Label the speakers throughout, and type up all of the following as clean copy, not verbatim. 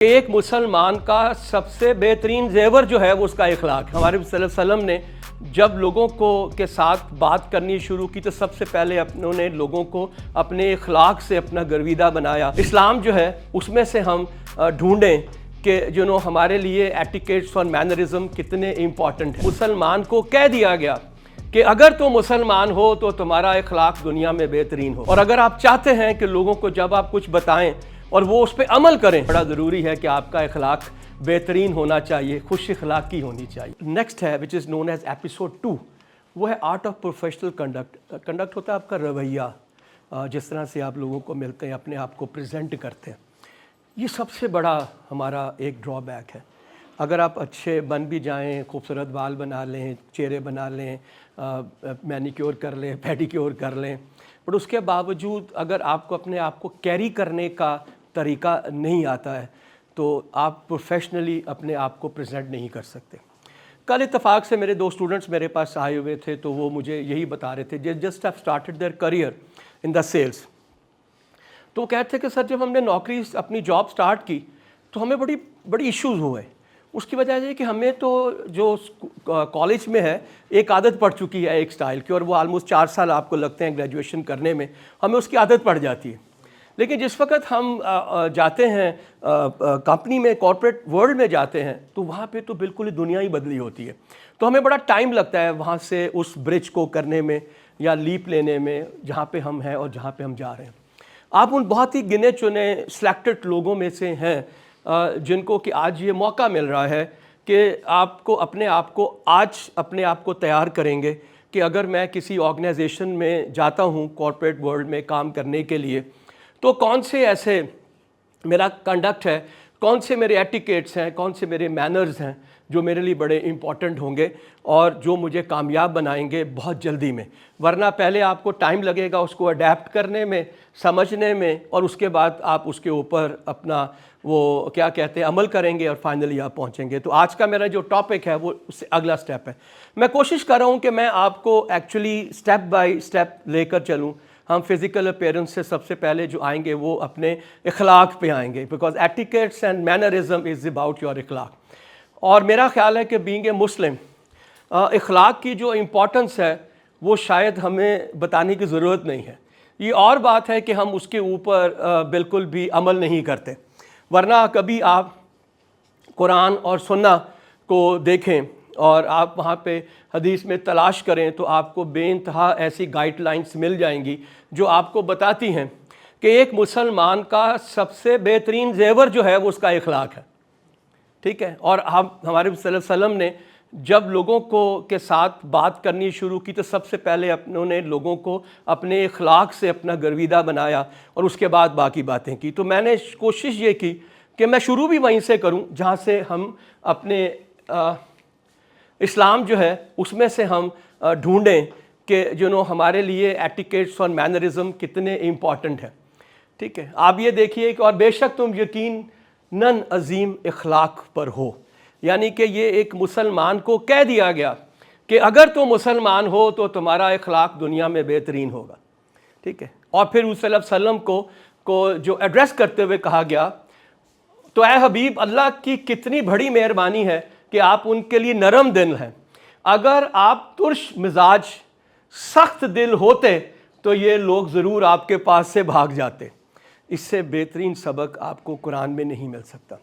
Speaker 1: एक मुसलमान का सबसे बेहतरीन जेवर जो है वो उसका इखलाक। हमारे वसल्लम ने जब लोगों को के साथ बात करनी शुरू की तो सबसे पहले उन्होंने लोगों को अपने इखलाक से अपना गर्विदा बनाया। इस्लाम जो है उसमें से हम ढूंढें कि हमारे लिए एटिकेट्स और मैनरिज्म कितने इम्पॉर्टेंट हैं। मुसलमान को कह दिया गया कि अगर तुम मुसलमान हो तो तुम्हारा इखलाक दुनिया में बेहतरीन हो, और अगर आप चाहते हैं कि लोगों को जब आप कुछ बताएं और वो उस पर अमल करें, बड़ा ज़रूरी है कि आपका इखलाक बेहतरीन होना चाहिए, खुश इखलाकी होनी चाहिए। नेक्स्ट है which is known as episode 2, वो है art of professional conduct. Conduct होता है आपका रवैया, जिस तरह से आप लोगों को मिलते हैं, अपने आप को प्रेजेंट करते हैं। ये सबसे बड़ा हमारा एक ड्रॉबैक है। अगर आप अच्छे बन भी जाएं, खूबसूरत बाल बना लें, चेहरे बना लें, मैनिक्योर कर लें, पेडिक्योर कर लें, बट उसके बावजूद अगर आपको अपने आप को कैरी करने का तरीका नहीं आता है तो आप प्रोफेशनली अपने आप को प्रेजेंट नहीं कर सकते। कल इत्तेफाक से मेरे 2 स्टूडेंट्स मेरे पास आए हुए थे, तो वो मुझे यही बता रहे थे, just have started their career in the sales. तो वो कहते थे कि सर जब हमने नौकरी अपनी जॉब स्टार्ट की तो हमें बड़ी इश्यूज़ हुए। उसकी वजह ये कि हमें तो जो कॉलेज में है एक आदत पड़ चुकी है एक स्टाइल की, और वो ऑलमोस्ट 4 साल आपको लगते हैं ग्रेजुएशन करने में, हमें उसकी आदत पड़ जाती है। लेकिन जिस वक्त हम जाते हैं कंपनी में, कॉर्पोरेट वर्ल्ड में जाते हैं, तो वहाँ पे तो बिल्कुल ही दुनिया ही बदली होती है। तो हमें बड़ा टाइम लगता है वहाँ से उस ब्रिज को करने में या लीप लेने में जहाँ पे हम हैं और जहाँ पे हम जा रहे हैं। आप उन बहुत ही गिने चुने सिलेक्टेड लोगों में से हैं जिनको कि आज ये मौका मिल रहा है कि आपको अपने आप को तैयार करेंगे कि अगर मैं किसी ऑर्गेनाइजेशन में जाता हूँ कॉर्पोरेट वर्ल्ड में काम करने के लिए, तो कौन से ऐसे मेरा कंडक्ट है, कौन से मेरे एटिकेट्स हैं, कौन से मेरे मैनर्स हैं जो मेरे लिए बड़े इंपॉर्टेंट होंगे और जो मुझे कामयाब बनाएंगे बहुत जल्दी में। वरना पहले आपको टाइम लगेगा उसको अडेप्ट करने में, समझने में, और उसके बाद आप उसके ऊपर अपना वो क्या कहते हैं अमल करेंगे और फाइनली आप पहुंचेंगे। तो आज का मेरा जो टॉपिक है वो उससे अगला स्टेप है। मैं कोशिश कर रहा हूं कि मैं आपको एक्चुअली स्टेप बाय स्टेप लेकर चलूं। हम फिज़िकल अपीयरेंस से सबसे पहले जो आएंगे वो अपने इखलाक पे आएंगे, because etiquettes and mannerism is about your इखलाक। और मेरा ख्याल है कि बीइंग ए मुस्लिम, इखलाक की जो इम्पोर्टेंस है वो शायद हमें बताने की ज़रूरत नहीं है। ये और बात है कि हम उसके ऊपर बिल्कुल भी अमल नहीं करते। वरना कभी आप कुरान और सुन्ना को देखें और आप वहाँ पे हदीस में तलाश करें तो आपको बेइंतहा ऐसी गाइडलाइंस मिल जाएंगी जो आपको बताती हैं कि एक मुसलमान का सबसे बेहतरीन जेवर जो है वो उसका इखलाक है। ठीक है। और हमारे वसल्लम ने जब लोगों को के साथ बात करनी शुरू की तो सबसे पहले उन्होंने लोगों को अपने इखलाक से अपना गर्विदा बनाया और उसके बाद बाकी बातें की। तो मैंने कोशिश ये की कि मैं शुरू भी वहीं से करूं जहां से हम अपने इस्लाम जो है उसमें से हम ढूंढें कि हमारे लिए एटिकेट्स और मैनरिज्म कितने इम्पॉर्टेंट हैं। ठीक है। आप ये देखिए कि और बेशक तुम यकीनन अजीम इखलाक पर हो, यानी कि ये एक मुसलमान को कह दिया गया कि अगर तुम मुसलमान हो तो तुम्हारा इखलाक दुनिया में बेहतरीन होगा। ठीक है। और फिर उस वसल्लम को जो एड्रेस करते हुए कहा गया, तो ऐ हबीब, अल्लाह की कितनी बड़ी मेहरबानी है कि आप उनके लिए नरम दिल हैं। अगर आप तुर्श मिजाज सख्त दिल होते तो ये लोग ज़रूर आपके पास से भाग जाते। इससे बेहतरीन सबक आपको कुरान में नहीं मिल सकता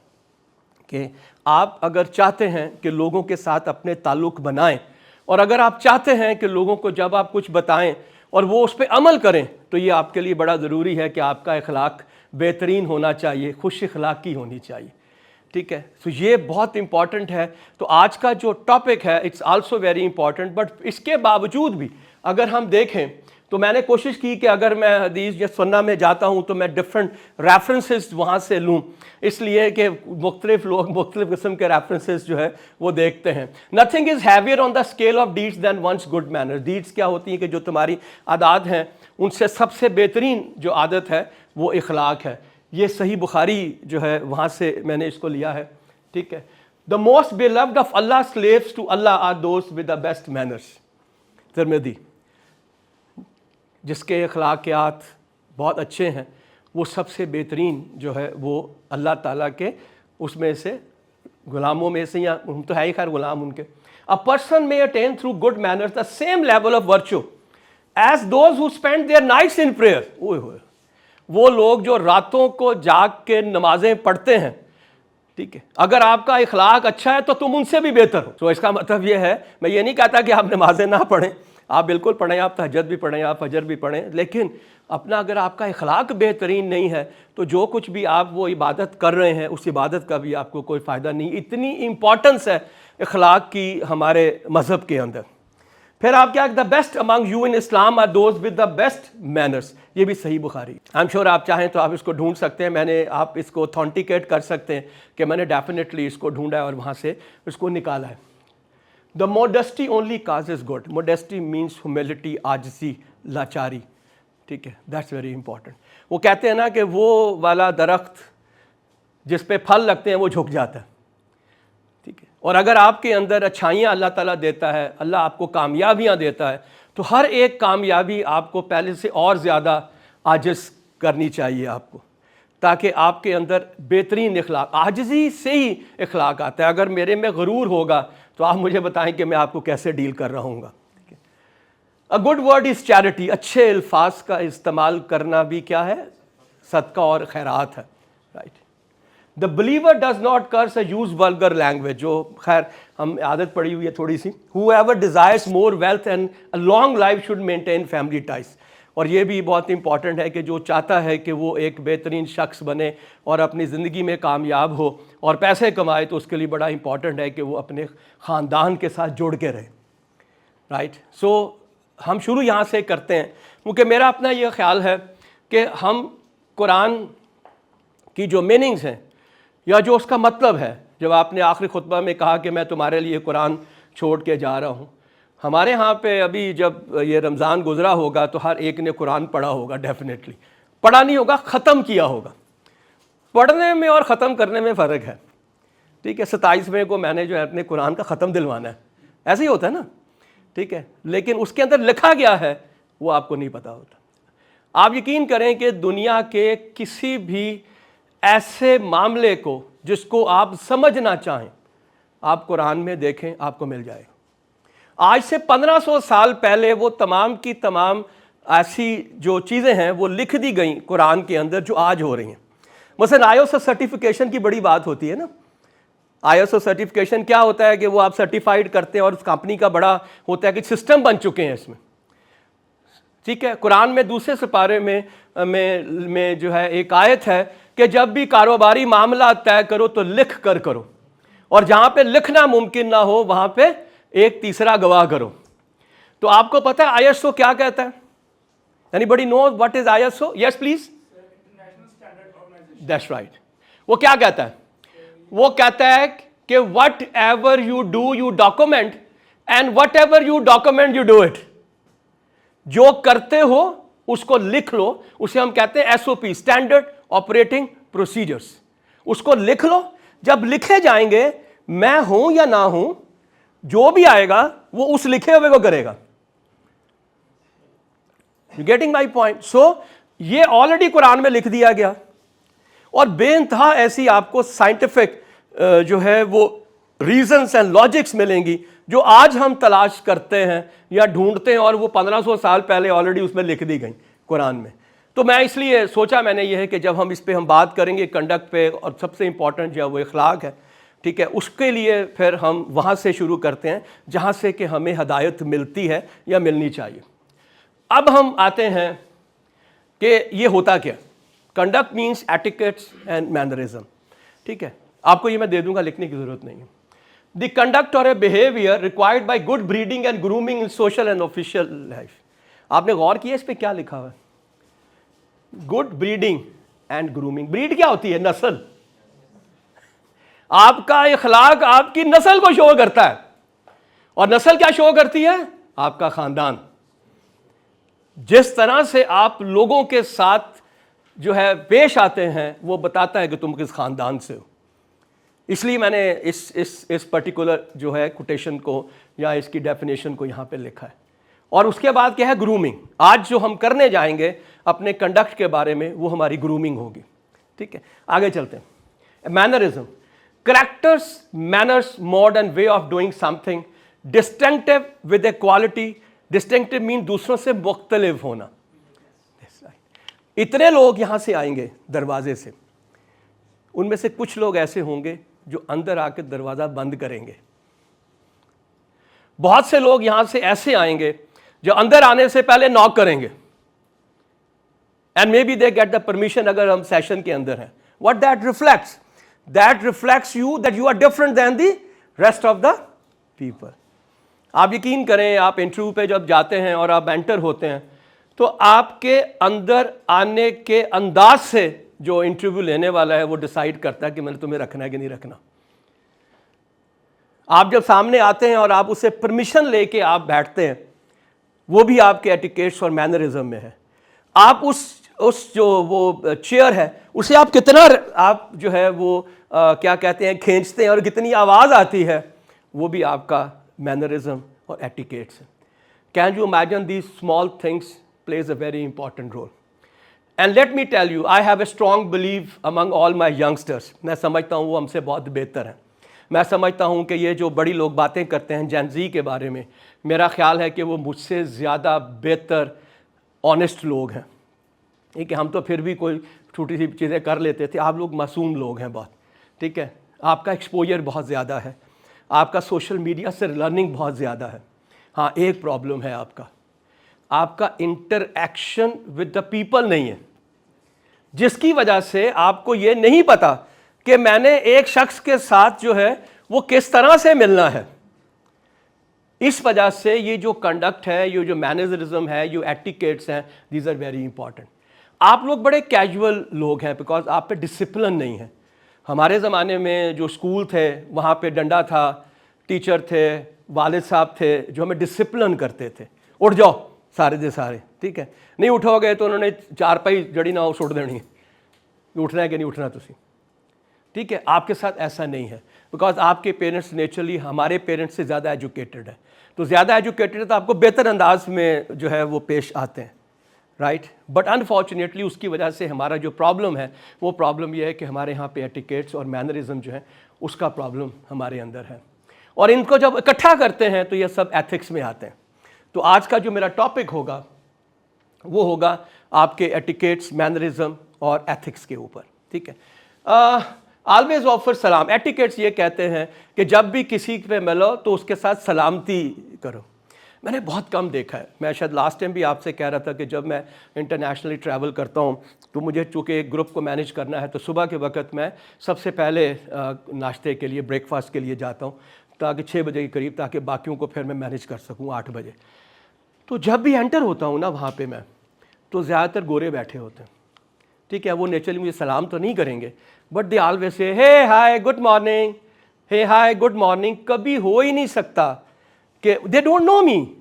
Speaker 1: कि आप अगर चाहते हैं कि लोगों के साथ अपने ताल्लुक़ बनाएं, और अगर आप चाहते हैं कि लोगों को जब आप कुछ बताएं और वो उस पर अमल करें, तो ये आपके लिए बड़ा ज़रूरी है कि आपका इखलाक बेहतरीन होना चाहिए, खुश इखलाकी होनी चाहिए। ठीक है। तो ये बहुत इंपॉर्टेंट है। तो आज का जो टॉपिक है it's also very important, but इसके बावजूद भी अगर हम देखें तो मैंने कोशिश की कि अगर मैं हदीस या सुन्ना में जाता हूँ तो मैं डिफरेंट रेफरेंसेस वहाँ से लूँ, इसलिए कि मुख्तलिफ लोग मुख्तलिफ किस्म के रेफरेंसेस जो है वो देखते हैं। Nothing is heavier on the scale of deeds than one's good manner. Deeds क्या होती हैं कि जो तुम्हारी आदात हैं उनसे सबसे बेहतरीन जो आदत है वो इखलाक है। ये सही बुखारी जो है वहाँ से मैंने इसको लिया है। ठीक है। The most beloved of Allah slaves to Allah are दोस्त with the best manners. Tirmizi. जिसके अखलाकियात बहुत अच्छे हैं वो सबसे बेहतरीन जो है वो अल्लाह ताला के उसमें से, गुलामों में से, या हम तो है ही खैर गुलाम उनके। A person may attain through good manners the same level of virtue as those who spend their nights in prayer. वो लोग जो रातों को जाग के नमाजें पढ़ते हैं, ठीक है, अगर आपका इखलाक अच्छा है तो तुम उनसे भी बेहतर हो। तो इसका मतलब ये है, मैं ये नहीं कहता कि आप नमाजें ना पढ़ें, आप बिल्कुल पढ़ें, आप तहज्जुद भी पढ़ें, आप फजर भी पढ़ें, लेकिन अपना अगर आपका इखलाक बेहतरीन नहीं है तो जो कुछ भी आप वो इबादत कर रहे हैं उस इबादत का भी आपको कोई फ़ायदा नहीं। इतनी इम्पॉर्टेंस है इखलाक की हमारे मज़हब के अंदर। फिर आप क्या, the best among you in Islam are those with the best manners, ये भी सही बुखारी। आई एम श्योर आप चाहें तो आप इसको ढूंढ सकते हैं, मैंने, आप इसको ऑथेंटिकेट कर सकते हैं कि मैंने डेफिनेटली इसको ढूंढा है और वहाँ से इसको निकाला है। The modesty only causes good. Modesty means humility, आजिज़ी, लाचारी, ठीक है, दैट्स वेरी इंपॉर्टेंट। वो कहते हैं ना कि वो वाला दरख्त जिस पे फल लगते हैं वो झुक जाता है, ठीक है, और अगर आपके अंदर अच्छाइयाँ अल्लाह ताला देता है, अल्लाह आपको कामयाबियाँ देता है, तो हर एक कामयाबी आपको पहले से और ज़्यादा आजिज़ करनी चाहिए आपको, ताकि आपके अंदर बेहतरीन इखलाक, आजिज़ी से ही इखलाक आता है। अगर मेरे में गुरूर होगा तो आप मुझे बताएं कि मैं आपको कैसे डील कर रहा हूँगा। A good word is charity. अच्छे अल्फाज का इस्तेमाल करना भी क्या है, सदका और खैरात है, right. The believer does not curse a use vulgar language, जो खैर हम आदत पड़ी हुई है थोड़ी सी। Whoever desires more wealth and a long life should maintain family ties. और ये भी बहुत इंपॉर्टेंट है कि जो चाहता है कि वो एक बेहतरीन शख्स बने और अपनी ज़िंदगी में कामयाब हो और पैसे कमाए, तो उसके लिए बड़ा इंपॉर्टेंट है कि वो अपने ख़ानदान के साथ जुड़ के रहे, राइट। सो हम शुरू यहाँ से करते हैं, क्योंकि मेरा अपना ये ख्याल है कि हम कुरान की जो मीनिंग्स हैं या जो उसका मतलब है, जब आपने आखिरी खुतबा में कहा कि मैं तुम्हारे लिए कुरान छोड़ के जा रहा हूँ, हमारे यहाँ पे अभी जब ये रमज़ान गुज़रा होगा तो हर एक ने कुरान पढ़ा होगा, डेफिनेटली पढ़ा नहीं होगा, ख़त्म किया होगा। पढ़ने में और ख़त्म करने में फ़र्क है, ठीक है। 27वें को मैंने जो है अपने कुरान का ख़त्म दिलवाना है, ऐसे ही होता है ना, ठीक है, लेकिन उसके अंदर लिखा गया है वो आपको नहीं पता होता। आप यकीन करें कि दुनिया के किसी भी ऐसे मामले को जिसको आप समझना चाहें, आप कुरान में देखें, आपको मिल जाएगा। आज से 1500 साल पहले वो तमाम की तमाम ऐसी जो चीज़ें हैं वो लिख दी गई कुरान के अंदर जो आज हो रही हैं। मसलन आईएसओ सर्टिफिकेशन की बड़ी बात होती है ना। आईएसओ सर्टिफिकेशन क्या होता है कि वो आप सर्टिफाइड करते हैं और उस कंपनी का बड़ा होता है कि सिस्टम बन चुके हैं इसमें, ठीक है। कुरान में दूसरे सिपारे में जो है एक आयत है कि जब भी कारोबारी मामला तय करो तो लिख कर करो, और जहाँ पे लिखना मुमकिन ना हो वहाँ पे एक तीसरा गवाह करो। तो आपको पता है आईएसओ क्या कहता है? Anybody no what is ISO? Yes please. That's right. वो क्या कहता है? वो कहता है कि what ever you do you document, and what ever you document you do it. जो करते हो उसको लिख लो, उसे हम कहते हैं एसओपी, स्टैंडर्ड ऑपरेटिंग प्रोसीजर्स। उसको लिख लो, जब लिखे जाएंगे, मैं हूं या ना हूं, जो भी आएगा वो उस लिखे हुए को करेगा। You getting my point? So ये ऑलरेडी कुरान में लिख दिया गया, और बेइंतहा ऐसी आपको साइंटिफिक जो है वो रीजंस एंड लॉजिक्स मिलेंगी जो आज हम तलाश करते हैं या ढूंढते हैं, और वो 1500 साल पहले ऑलरेडी उसमें लिख दी गई कुरान में। तो मैं इसलिए सोचा मैंने ये है कि जब हम इस पे हम बात करेंगे कंडक्ट पे, और सबसे इंपॉर्टेंट जो है वो इखलाक है, ठीक है, उसके लिए फिर हम वहाँ से शुरू करते हैं जहाँ से कि हमें हदायत मिलती है या मिलनी चाहिए। अब हम आते हैं कि ये होता क्या। Conduct means etiquettes and mannerism, ठीक है, आपको ये मैं दे दूंगा, लिखने की जरूरत नहीं है। द कंडक्ट और a behaviour required by good breeding and grooming in social and official life. आपने गौर किया इस पे क्या लिखा हुआ है? Good breeding and grooming. Breed क्या होती है? नस्ल। आपका इखलाक आपकी नस्ल को शो करता है, और नस्ल क्या शो करती है? आपका खानदान। जिस तरह से आप लोगों के साथ जो है पेश आते हैं वो बताता है कि तुम किस खानदान से हो। इसलिए मैंने इस पर्टिकुलर जो है कोटेशन को या इसकी डेफिनेशन को यहाँ पे लिखा है। और उसके बाद क्या है? ग्रूमिंग। आज जो हम करने जाएंगे अपने कंडक्ट के बारे में वो हमारी ग्रूमिंग होगी, ठीक है। आगे चलते हैं। Mannerism. characters, manners, mode and way of doing something, distinctive with a quality. Distinctive mean दूसरों से मुख्तलिफ होना. इतने लोग यहाँ से आएंगे दरवाजे से, उनमें से कुछ लोग ऐसे होंगे जो अंदर आकर दरवाज़ा बंद करेंगे. बहुत से लोग यहाँ से ऐसे आएंगे जो अंदर आने से पहले नॉक करेंगे. And may be they get the permission अगर हम सेशन के अंदर हैं. What that reflects? That reflects you that you are different than the rest of the people. आप यकीन करें, आप इंटरव्यू पे जब जाते हैं और आप एंटर होते हैं तो आपके अंदर आने के अंदाज से जो इंटरव्यू लेने वाला है वो डिसाइड करता है कि मैंने तुम्हें रखना है कि नहीं रखना. आप जब सामने आते हैं और आप उससे परमिशन लेके आप बैठते हैं, वो भी आपके एटिकेट्स और मैनरिज्म में है. आप उस जो वो चेयर है उसे आप कितना आप जो है वो क्या कहते हैं खींचते हैं और कितनी आवाज़ आती है, वो भी आपका मैनरिज्म और एटिकेट्स है. Can you imagine these small things plays a very important role. And let me tell you, I have a strong belief among all my youngsters. मैं समझता हूँ वो हमसे बहुत बेहतर हैं. मैं समझता हूँ कि ये जो बड़ी लोग बातें करते हैं जेन ज़ी के बारे में, मेरा ख्याल है कि वो मुझसे ज़्यादा बेहतर ऑनेस्ट लोग हैं. ठीक है, हम तो फिर भी कोई छोटी सी चीज़ें कर लेते थे. आप लोग मासूम लोग हैं बहुत. ठीक है, आपका एक्सपोजर बहुत ज़्यादा है, आपका सोशल मीडिया से लर्निंग बहुत ज़्यादा है. हाँ, एक प्रॉब्लम है आपका इंटरएक्शन विद द पीपल नहीं है, जिसकी वजह से आपको ये नहीं पता कि मैंने एक शख्स के साथ जो है वो किस तरह से मिलना है. इस वजह से ये जो कंडक्ट है, ये जो मैनरिज्म है, ये एटिकेट्स हैं, दीज आर वेरी इंपॉर्टेंट. आप लोग बड़े कैजुअल लोग हैं बिकॉज आप पे डिसिप्लिन नहीं है. हमारे ज़माने में जो स्कूल थे वहाँ पे डंडा था, टीचर थे, वालिद साहब थे जो हमें डिसिप्लिन करते थे. उठ जाओ सारे दे सारे. ठीक है, नहीं उठोगे तो उन्होंने चारपाई जड़ी ना हो सुट देनी है. उठना है कि नहीं उठना तुसी. ठीक है, आपके साथ ऐसा नहीं है बिकॉज आपके पेरेंट्स नेचुरली हमारे पेरेंट्स से ज़्यादा एजुकेटेड है. तो ज़्यादा एजुकेटेड है तो आपको बेहतर अंदाज में जो है वो पेश आते हैं. राइट, बट अनफॉर्चुनेटली उसकी वजह से हमारा जो प्रॉब्लम है वो प्रॉब्लम ये है कि हमारे यहाँ पे एटिकेट्स और मैनरिज्म जो है उसका प्रॉब्लम हमारे अंदर है. और इनको जब इकट्ठा करते हैं तो ये सब एथिक्स में आते हैं. तो आज का जो मेरा टॉपिक होगा वो होगा आपके एटिकेट्स, मैनरिज्म और एथिक्स के ऊपर. ठीक है, ऑलवेज ऑफर सलाम. एटिकेट्स ये कहते हैं कि जब भी किसी पे मिलो तो उसके साथ सलामती करो. मैंने बहुत कम देखा है. मैं शायद लास्ट टाइम भी आपसे कह रहा था कि जब मैं इंटरनेशनली ट्रैवल करता हूँ तो मुझे चूँकि एक ग्रुप को मैनेज करना है तो सुबह के वक्त मैं सबसे पहले नाश्ते के लिए, ब्रेकफास्ट के लिए जाता हूँ ताकि 6 बजे के करीब, ताकि बाकियों को फिर मैं मैनेज कर सकूँ 8 बजे. तो जब भी एंटर होता हूँ ना वहाँ पे मैं, तो ज़्यादातर गोरे बैठे होते हैं. ठीक है, वो नेचुरली मुझे सलाम तो नहीं करेंगे but they always say hey hi good morning, hey hi good morning. कभी हो ही नहीं सकता कि दे डोंट नो मी.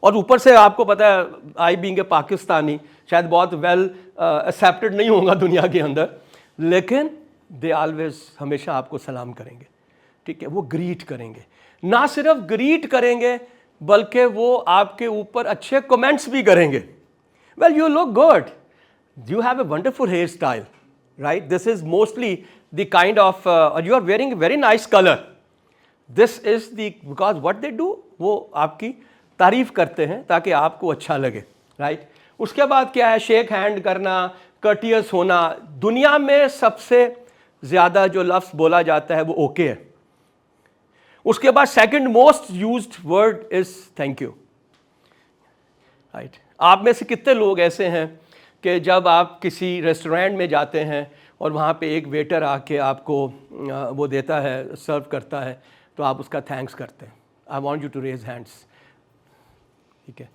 Speaker 1: और ऊपर से आपको पता है आई बीइंग ए पाकिस्तानी शायद बहुत वेल एक्सेप्टेड नहीं होगा दुनिया के अंदर, लेकिन दे ऑलवेज हमेशा आपको सलाम करेंगे. ठीक है, वो ग्रीट करेंगे. ना सिर्फ ग्रीट करेंगे बल्कि वो आपके ऊपर अच्छे कमेंट्स भी करेंगे. Well you look good, you have a wonderful hair style, right, this is mostly the kind of you are wearing very nice colour. This is the because what they do, वो आपकी तारीफ करते हैं ताकि आपको अच्छा लगे. राइट, उसके बाद क्या है, शेक हैंड करना, कर्टियस होना. दुनिया में सबसे ज़्यादा जो लफ्ज़ बोला जाता है वो ओके है. उसके बाद second most used word is thank you. Right, आप में से कितने लोग ऐसे हैं कि जब आप किसी रेस्टोरेंट में जाते हैं और वहाँ पे एक वेटर आके आपको वो देता है, सर्व करता है, तो आप उसका थैंक्स करते हैं. I want you to raise hands. ठीक है,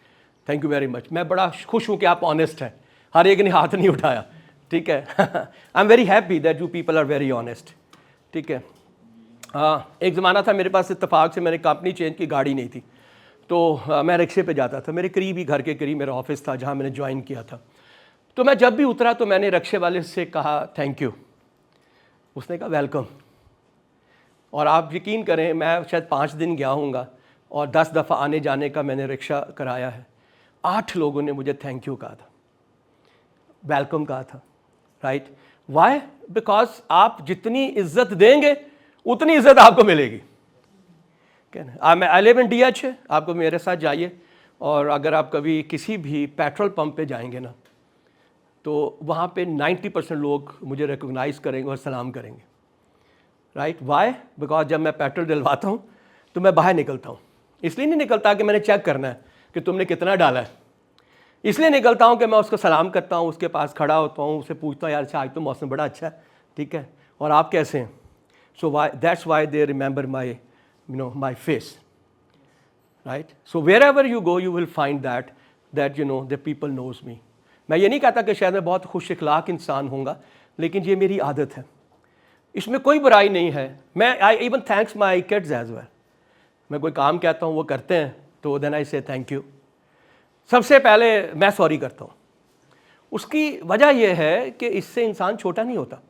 Speaker 1: थैंक यू वेरी मच. मैं बड़ा खुश हूँ कि आप ऑनेस्ट हैं. हर एक ने हाथ नहीं उठाया. ठीक है, I am very happy that you people are very honest. ठीक है, हाँ, एक ज़माना था मेरे पास इत्तेफाक से मैंने कंपनी चेंज की, गाड़ी नहीं थी तो मैं रिक्शे पे जाता था. मेरे करीब ही, घर के करीब मेरा ऑफिस था जहाँ मैंने ज्वाइन किया था. तो मैं जब भी उतरा तो मैंने रिक्शे वाले से कहा थैंक यू. उसने कहा वेलकम. और आप यकीन करें मैं शायद 5 दिन गया हूँगा और 10 दफ़ा आने जाने का मैंने रिक्शा कराया है. 8 लोगों ने मुझे थैंक यू कहा था, वेलकम कहा था. Right, Y? बिकॉज आप जितनी इज्जत देंगे उतनी इज्जत आपको मिलेगी। मैं आई लिव इन DH है, आपको मेरे साथ जाइए, और अगर आप कभी किसी भी पेट्रोल पंप पे जाएंगे ना, तो वहाँ पे 90% लोग मुझे रिकॉग्नाइज करेंगे और सलाम करेंगे। Right, Y? बिकॉज जब मैं पेट्रोल डलवाता हूँ तो मैं बाहर निकलता हूँ। इसलिए नहीं निकलता कि मैंने चेक करना है कि तुमने कितना डाला है, इसलिए निकलता हूँ कि मैं उसको सलाम करता हूँ, उसके पास खड़ा होता हूँ, उससे पूछता हूँ यार अच्छा आज तो मौसम बड़ा अच्छा है, ठीक है, और आप कैसे हैं? So why, that's why they remember my my face. Right, so wherever you go you will find that the people knows me. मैं ये नहीं कहता कि शायद मैं बहुत खुश इखलाक इंसान होऊंगा, लेकिन ये मेरी आदत है, इसमें कोई बुराई नहीं है। मैं I even thanks my kids as well. मैं कोई काम कहता हूँ वो करते हैं तो देन आई से थैंक यू। सबसे पहले मैं सॉरी करता हूँ। उसकी वजह यह है कि इससे इंसान छोटा नहीं होता,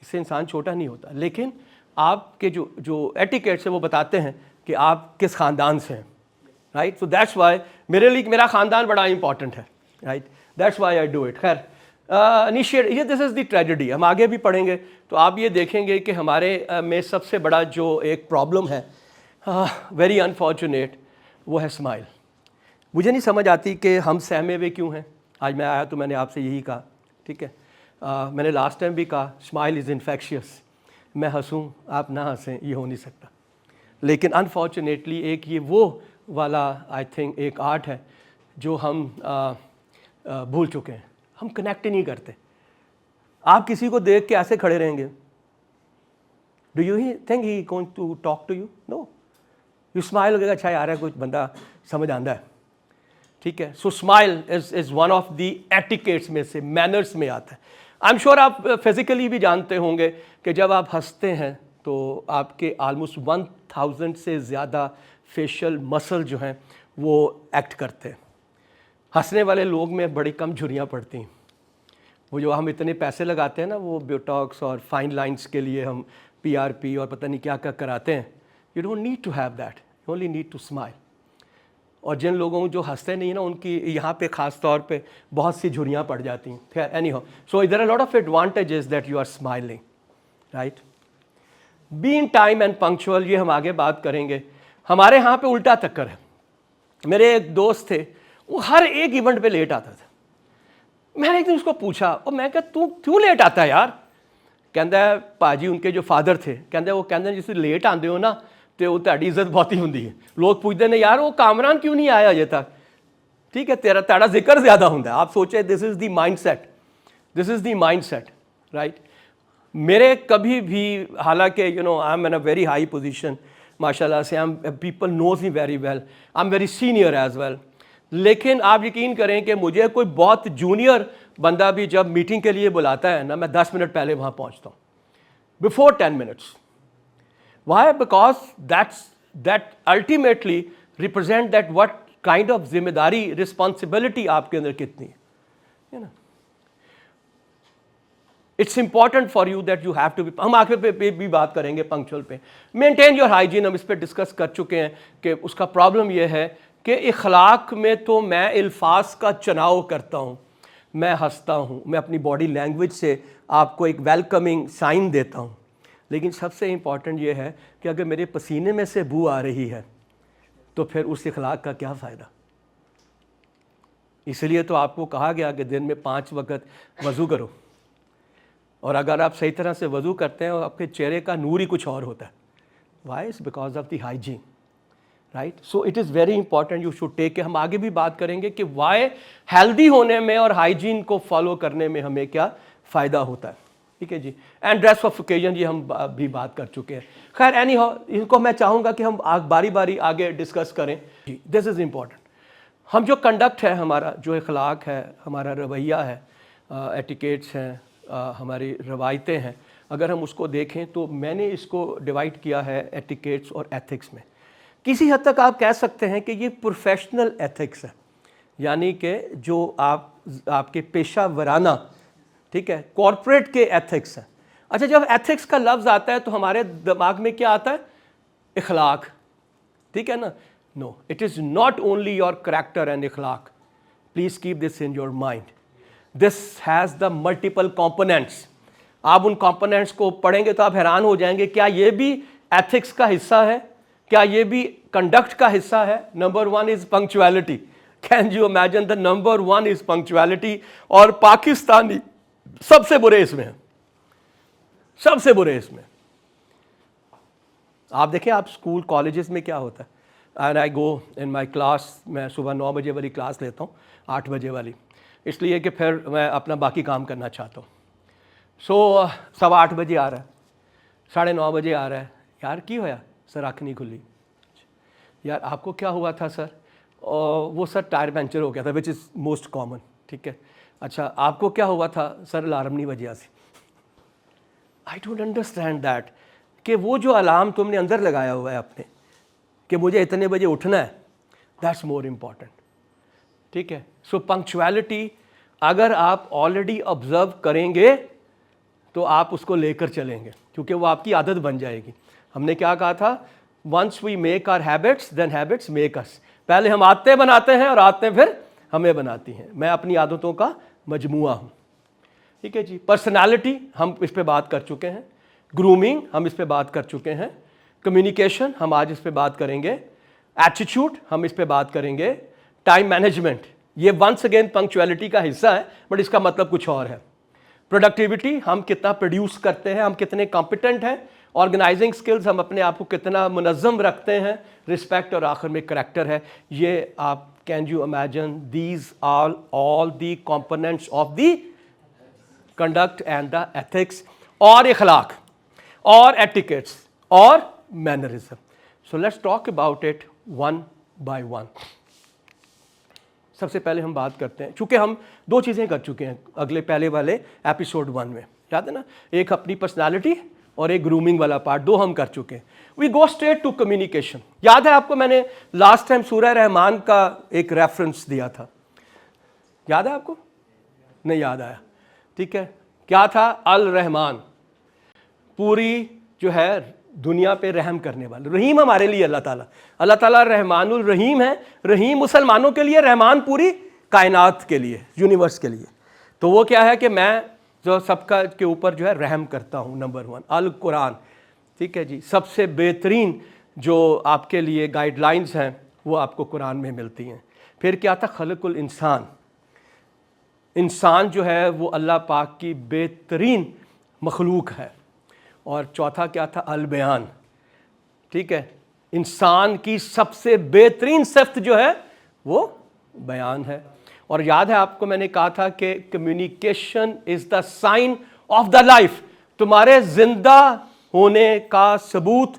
Speaker 1: इससे इंसान छोटा नहीं होता, लेकिन आपके जो एटिकेट्स है वो बताते हैं कि आप किस ख़ानदान से हैं। राइट, सो दैट्स वाई मेरे लिए मेरा ख़ानदान बड़ा इंपॉर्टेंट है। Right, that's why I do it. खैर, ये दिस इज़ द ट्रेजेडी। हम आगे भी पढ़ेंगे तो आप ये देखेंगे कि हमारे में सबसे बड़ा जो एक प्रॉब्लम है, वेरी अनफॉर्चुनेट, वो है स्माइल। मुझे नहीं समझ आती कि हम सहमे हुए क्यों हैं। आज मैं आया तो मैंने आपसे यही कहा, ठीक है, मैंने लास्ट टाइम भी कहा स्माइल इज़ इन्फेक्शियस। मैं हंसूँ आप ना हंसें ये हो नहीं सकता, लेकिन अनफॉर्चुनेटली एक ये वो वाला आई थिंक एक आर्ट है जो हम भूल चुके हैं। हम कनेक्ट ही नहीं करते। आप किसी को देख के ऐसे खड़े रहेंगे, do you he think he going to talk to you? No, you smile लगेगा अच्छा यार है कुछ बंदा समझ आंदा है, ठीक है। सो smile is one of the etiquettes में से, मैनर्स में आता है। आई एम श्योर आप फिजिकली भी जानते होंगे कि जब आप हंसते हैं तो आपके ऑलमोस्ट 1000 से ज़्यादा फेशियल मसल जो हैं वो एक्ट करते हैं। हंसने वाले लोग में बड़ी कम झुर्रियाँ पड़ती हैं। वो जो हम इतने पैसे लगाते हैं ना, वो बोटॉक्स और फाइन लाइंस के लिए हम PRP और पता नहीं क्या क्या कराते हैं। You don't need to have that, you only need to smile. और जिन लोगों को जो हंसते नहीं ना, उनकी यहाँ पे ख़ास तौर पे बहुत सी झुर्रियाँ पड़ जाती हैं। खैर, anyhow, so there are lot of advantages that you are smiling. Right, be in time and punctual, ये हम आगे बात करेंगे। हमारे यहाँ पे उल्टा चक्कर है। मेरे एक दोस्त थे, वो हर एक इवेंट पे लेट आता था। मैंने एक दिन उसको पूछा, और मैं कहा तू क्यों लेट आता है यार? कहता है पाजी उनके जो फादर थे, कहते वो कहते जिस लेट आते हो ना तो वो ताड़ी इज्जत बहुत ही होंगी है। लोग पूछते हैं यार वो कामरान क्यों नहीं आया अजे तक? ठीक है, ताड़ा जिक्र ज़्यादा होता है। आप सोचे this is the mind set, this is the mind set. Right, मेरे कभी भी, हालांकि I am in a very high position माशाल्लाह से, people knows me very well, I am very senior as well, लेकिन आप यकीन करें कि मुझे कोई बहुत जूनियर बंदा भी जब मीटिंग के लिए बुलाता है ना, मैं 10 मिनट पहले वहाँ पहुँचता हूँ, before 10 minutes. Why? Because that ultimately represent that what kind of जिम्मेदारी, रिस्पॉन्सिबिलिटी आपके अंदर कितनी है ना। It's important for you that you have to be, हम आगे पे भी बात करेंगे पंक्चुअल पे। मेंटेन योर हाइजीन, हम इस पर डिस्कस कर चुके हैं कि उसका प्रॉब्लम यह है कि इखलाक में तो मैं अल्फाज का चुनाव करता हूँ, मैं हंसता हूँ, मैं अपनी बॉडी लैंग्वेज से आपको एक वेलकमिंग साइन देता हूँ, लेकिन सबसे इम्पॉर्टेंट ये है कि अगर मेरे पसीने में से बू आ रही है तो फिर उस इखलाक का क्या फ़ायदा। इसलिए तो आपको कहा गया कि दिन में 5 वक्त वज़ू करो, और अगर आप सही तरह से वज़ू करते हैं और आपके चेहरे का नूर ही कुछ और होता है। Why? Is because of the hygiene. Right, so it is very important, you should take. हम आगे भी बात करेंगे कि वाई हेल्दी होने में और हाइजीन को फॉलो करने में हमें क्या फ़ायदा होता है। ठीक है जी, एंड ड्रेस ऑफ ओकेजन ये हम भी बात कर चुके हैं। खैर, एनी हो, इनको मैं चाहूँगा कि हम बारी बारी आगे डिस्कस करें। This is important. हम जो कंडक्ट है, हमारा जो इखलाक है, हमारा रवैया है, एटिकेट्स हैं, हमारी रवायतें हैं, अगर हम उसको देखें तो मैंने इसको डिवाइड किया है एटिकेट्स और एथिक्स में। किसी हद तक आप कह सकते हैं कि ये प्रोफेशनल एथिक्स है, यानी कि जो आपके पेशा वराना, ठीक है, कॉरपोरेट के एथिक्स हैं। अच्छा, जब एथिक्स का लफ्ज़ आता है तो हमारे दिमाग में क्या आता है? इखलाक, ठीक है ना। No, it is not only your character and इखलाक, please keep this in your mind. This has the multiple components. आप उन कंपोनेंट्स को पढ़ेंगे तो आप हैरान हो जाएंगे, क्या ये भी एथिक्स का हिस्सा है, क्या ये भी कंडक्ट का हिस्सा है। Number 1 is punctuality. Can you imagine, the number 1 is punctuality. और पाकिस्तानी सबसे बुरे इसमें हैं, सबसे बुरे इसमें। आप देखें, आप स्कूल कॉलेजेस में क्या होता है, and I go in my class, मैं सुबह 9 बजे वाली क्लास लेता हूँ, 8 बजे वाली, इसलिए कि फिर मैं अपना बाकी काम करना चाहता हूँ। सो 8:15 बजे आ रहा है, 9:30 बजे आ रहा है, यार की होया सर, आँख नहीं खुली। यार आपको क्या हुआ था सर? वो सर टायर पंचर हो गया था, विच इज़ मोस्ट कॉमन, ठीक है। अच्छा आपको क्या हुआ था? सर अलार्म नहीं बजा सी। आई डोंट अंडरस्टैंड दैट, कि वो जो अलार्म तुमने अंदर लगाया हुआ है अपने, कि मुझे इतने बजे उठना है, दैट्स मोर इम्पॉर्टेंट, ठीक है। सो पंक्चुअलिटी अगर आप ऑलरेडी ऑब्जर्व करेंगे तो आप उसको लेकर चलेंगे, क्योंकि वो आपकी आदत बन जाएगी। हमने क्या कहा था, once we make our habits then habits make us. पहले हम आदतें बनाते हैं और आदतें फिर हमें बनाती हैं। मैं अपनी आदतों का मजमुआ हूँ, ठीक है जी। पर्सनालिटी हम इस पे बात कर चुके हैं, ग्रूमिंग हम इस पे बात कर चुके हैं, कम्युनिकेशन हम आज इस पे बात करेंगे, एटीट्यूड हम इस पे बात करेंगे, टाइम मैनेजमेंट ये वंस अगेन पंक्चुअलिटी का हिस्सा है, बट इसका मतलब कुछ और है। प्रोडक्टिविटी हम कितना प्रोड्यूस करते हैं, हम कितने कॉम्पिटेंट हैं, ऑर्गेनाइजिंग स्किल्स हम अपने आप को कितना मुनज़्ज़म रखते हैं, रिस्पेक्ट और आखिर में करैक्टर है। ये आप can you imagine, these are all the components of the conduct and the ethics, और इखलाक और एटिकेट्स और mannerism. So let's talk about it one by one. सबसे पहले हम बात करते हैं, चूँकि हम 2 चीज़ें कर चुके हैं अगले पहले वाले एपिसोड 1 में, याद है ना, एक अपनी पर्सनालिटी और एक ग्रूमिंग वाला पार्ट, 2 हम कर चुके हैं। We go straight to communication. याद है आपको, मैंने लास्ट टाइम सूरह रहमान का एक रेफरेंस दिया था, याद है आपको? नहीं याद आया, ठीक है। क्या था? अल रहमान, पूरी जो है दुनिया पे रहम करने वाले, रहीम हमारे लिए अल्लाह ताला रहमानुल रहीम है। रहीम मुसलमानों के लिए, रहमान पूरी कायनात के लिए, यूनिवर्स के लिए। तो वो क्या है कि मैं जो सबका के ऊपर जो है रहम करता हूँ। नंबर 1 अल कुरान, ठीक है जी। सबसे बेहतरीन जो आपके लिए गाइडलाइंस हैं वो आपको कुरान में मिलती हैं। फिर क्या था? खलकुल इंसान, इंसान जो है वो अल्लाह पाक की बेहतरीन मखलूक है। और चौथा क्या था? अल बयान, ठीक है। इंसान की सबसे बेहतरीन सिफ्त जो है वो बयान है। और याद है आपको, मैंने कहा था कि communication is the sign of the life. तुम्हारे जिंदा होने का सबूत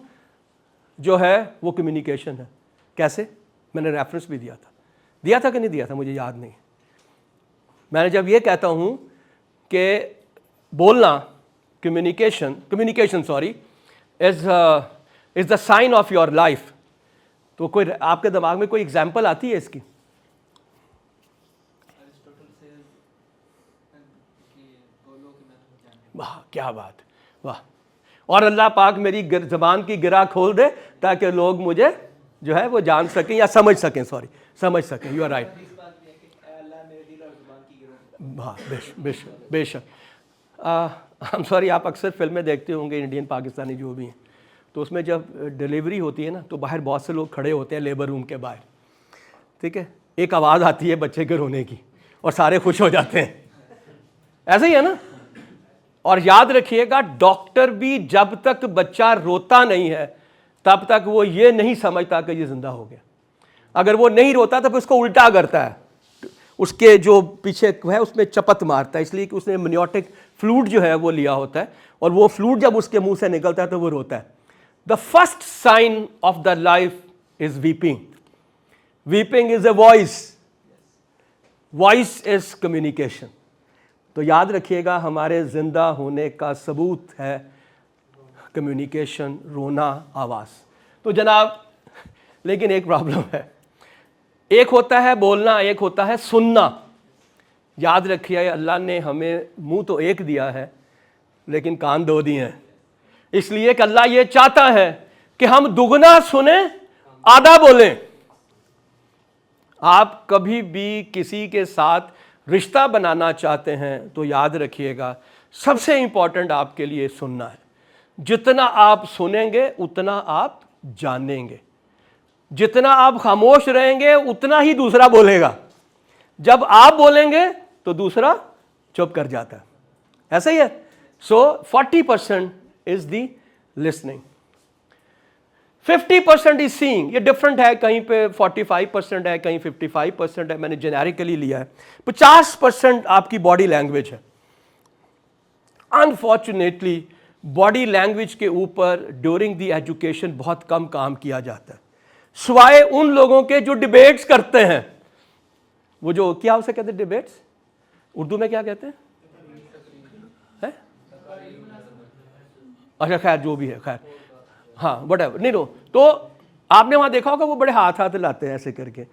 Speaker 1: जो है वो कम्युनिकेशन है। कैसे? मैंने रेफरेंस भी दिया था कि नहीं दिया था, मुझे याद नहीं। मैंने जब ये कहता हूँ कि बोलना, communication sorry, is the sign of your life, तो कोई आपके दिमाग में कोई एग्जाम्पल आती है इसकी? वाह क्या बात, वाह। और अल्लाह पाक मेरी ज़बान की गिरा खोल दे ताकि लोग मुझे जो है वो जान सकें या समझ सकें, समझ सकें। You are right. हाँ बेशक। आई एम सॉरी, आप अक्सर फिल्में देखते होंगे इंडियन पाकिस्तानी जो भी हैं, तो उसमें जब डिलीवरी होती है ना तो बाहर बहुत से लोग खड़े होते हैं लेबर रूम के बाहर, ठीक है। एक आवाज़ आती है बच्चे के रोने की और सारे खुश हो जाते हैं, ऐसे ही है ना। और याद रखिएगा, डॉक्टर भी जब तक बच्चा रोता नहीं है तब तक वो ये नहीं समझता कि ये जिंदा हो गया। अगर वो नहीं रोता तो फिर उसको उल्टा करता है, उसके जो पीछे है उसमें चपत मारता है, इसलिए कि उसने एमनियोटिक फ्लूइड जो है वो लिया होता है, और वो फ्लूइड जब उसके मुंह से निकलता है तो वो रोता है। The first sign of the life is weeping. Weeping is a voice is communication. तो याद रखिएगा, हमारे जिंदा होने का सबूत है कम्युनिकेशन, रोना, आवाज़। तो जनाब, लेकिन एक प्रॉब्लम है, एक होता है बोलना, एक होता है सुनना। याद रखिए, अल्लाह ने हमें मुंह तो एक दिया है लेकिन कान 2 दिए हैं, इसलिए कि अल्लाह ये चाहता है कि हम दुगना सुने, आधा बोलें। आप कभी भी किसी के साथ रिश्ता बनाना चाहते हैं तो याद रखिएगा सबसे इंपॉर्टेंट आपके लिए सुनना है। जितना आप सुनेंगे उतना आप जानेंगे, जितना आप खामोश रहेंगे उतना ही दूसरा बोलेगा। जब आप बोलेंगे तो दूसरा चुप कर जाता है, ऐसा ही है। सो 40% is the listening, 50% is seeing. ये डिफरेंट है, कहीं पे 45% है, कहीं 55% है, मैंने जेनेरिकली लिया है। 50% आपकी बॉडी लैंग्वेज है। अनफॉर्चुनेटली बॉडी लैंग्वेज के ऊपर ड्यूरिंग द एजुकेशन बहुत कम काम किया जाता है, सिवाय उन लोगों के जो डिबेट्स करते हैं। वो जो क्या उसे कहते हैं डिबेट्स, उर्दू में क्या कहते हैं? अच्छा खैर जो भी है, खैर हाँ व्हाटएवर, नहीं नो। तो आपने वहां देखा होगा वो बड़े हाथ हाथ लाते हैं ऐसे करके,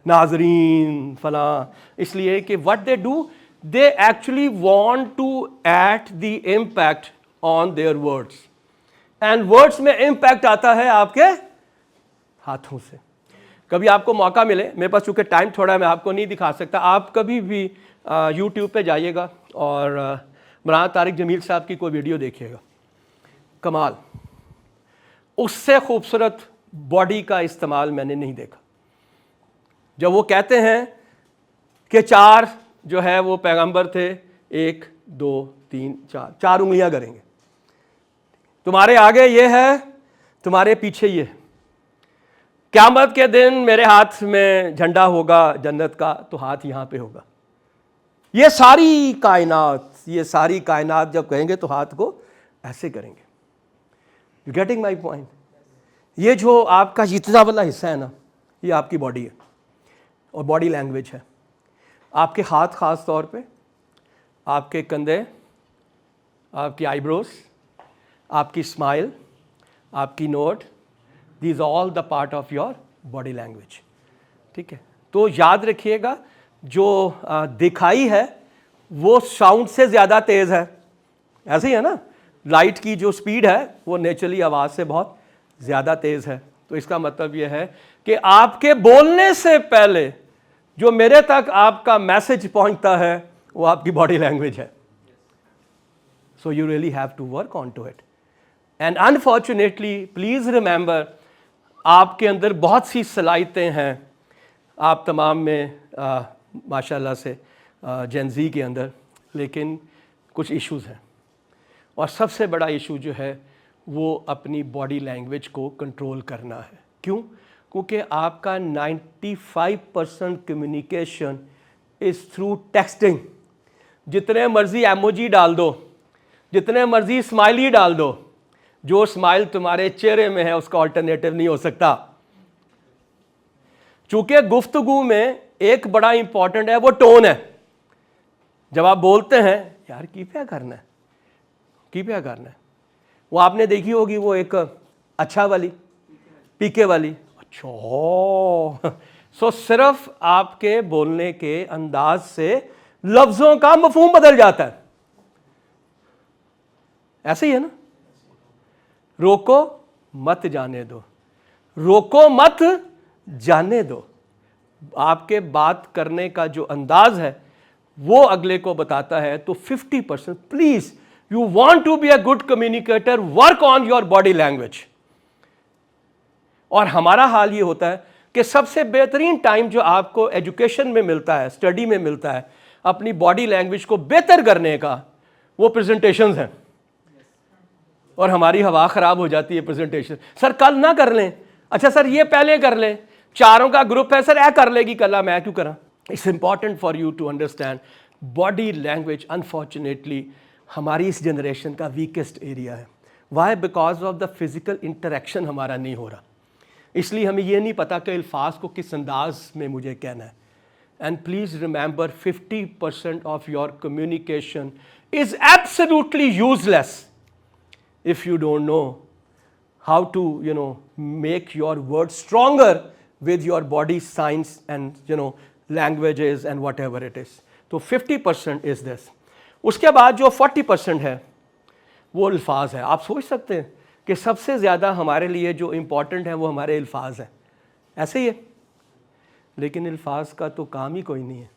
Speaker 1: नाजरीन फला, इसलिए कि what they do, they actually want to at the impact on their words, and words में इम्पैक्ट आता है आपके हाथों से। कभी आपको मौका मिले, मेरे पास चूंकि टाइम थोड़ा है मैं आपको नहीं दिखा सकता, आप कभी भी यूट्यूब पे जाइएगा और मौलाना तारिक जमील साहब की कोई वीडियो देखिएगा, कमाल, उससे खूबसूरत बॉडी का इस्तेमाल मैंने नहीं देखा। जब वो कहते हैं कि 4 जो है वो पैगंबर थे, 1 2 3 4, 4 उंगलियां करेंगे, तुम्हारे आगे ये है, तुम्हारे पीछे ये है, क़यामत के दिन मेरे हाथ में झंडा होगा जन्नत का, तो हाथ यहाँ पे होगा। ये सारी कायनात जब कहेंगे तो हाथ को ऐसे करेंगे। You getting my point? ये जो आपका इतना वाला हिस्सा है ना, ये आपकी बॉडी है और बॉडी लैंग्वेज है। आपके हाथ खास तौर पे, आपके कंधे, आपकी आईब्रोज, आपकी स्माइल, आपकी note, these all the part of your body language. ठीक है, तो याद रखिएगा जो दिखाई है वो साउंड से ज़्यादा तेज़ है, ऐसे ही है ना। लाइट की जो स्पीड है वो नेचुरली आवाज़ से बहुत ज़्यादा तेज़ है। तो इसका मतलब ये है कि आपके बोलने से पहले जो मेरे तक आपका मैसेज पहुंचता है वो आपकी बॉडी लैंग्वेज है। So you really have to work on to it, and unfortunately please remember, आपके अंदर बहुत सी सलाहियतें हैं, आप तमाम में माशाल्लाह से जेन-ज़ी के अंदर, लेकिन कुछ इश्यूज़ हैं। और सबसे बड़ा इशू जो है वो अपनी बॉडी लैंग्वेज को कंट्रोल करना है। क्यों? क्योंकि आपका 95% कम्युनिकेशन इज़ थ्रू टेक्सटिंग। जितने मर्ज़ी एमोजी डाल दो, जितने मर्ज़ी स्माइली डाल दो, जो स्माइल तुम्हारे चेहरे में है उसका अल्टरनेटिव नहीं हो सकता। चूंकि गुफ्तगू में एक बड़ा इंपॉर्टेंट है वो टोन है। जब आप बोलते हैं यार क्या करना है, क्या करना है, वो आपने देखी होगी वो एक अच्छा वाली, पीके वाली, अच्छा। सो सिर्फ आपके बोलने के अंदाज से लफ्जों का मफहूम बदल जाता है, ऐसे ही है ना। रोको मत जाने दो, रोको मत जाने दो। आपके बात करने का जो अंदाज है वो अगले को बताता है। तो 50% please, you want to be a good communicator, work on your body language. और हमारा हाल ये होता है कि सबसे बेहतरीन टाइम जो आपको एजुकेशन में मिलता है, स्टडी में मिलता है अपनी बॉडी लैंग्वेज को बेहतर करने का, वो प्रेजेंटेशंस हैं। और हमारी हवा ख़राब हो जाती है प्रेजेंटेशन। सर कल ना कर लें, अच्छा सर ये पहले कर लें, चारों का ग्रुप है, सर ऐ कर लेगी कल, मैं क्यों करा। It's important for you to understand body language unfortunately हमारी इस जनरेशन का वीकेस्ट एरिया है। Why? Because of the physical interaction हमारा नहीं हो रहा, इसलिए हमें ये नहीं पता कि अल्फाज को किस अंदाज में मुझे कहना है। And please remember 50% of your communication is absolutely useless if you don't know how to make your words stronger with your body signs and languages and whatever it is. तो 50% is this. उसके बाद जो 40% है वो अल्फाज है। आप सोच सकते हैं कि सबसे ज़्यादा हमारे लिए जो इम्पॉर्टेंट है वो हमारे अल्फाज हैं, ऐसे ही है। लेकिन अल्फाज का तो काम ही कोई नहीं है।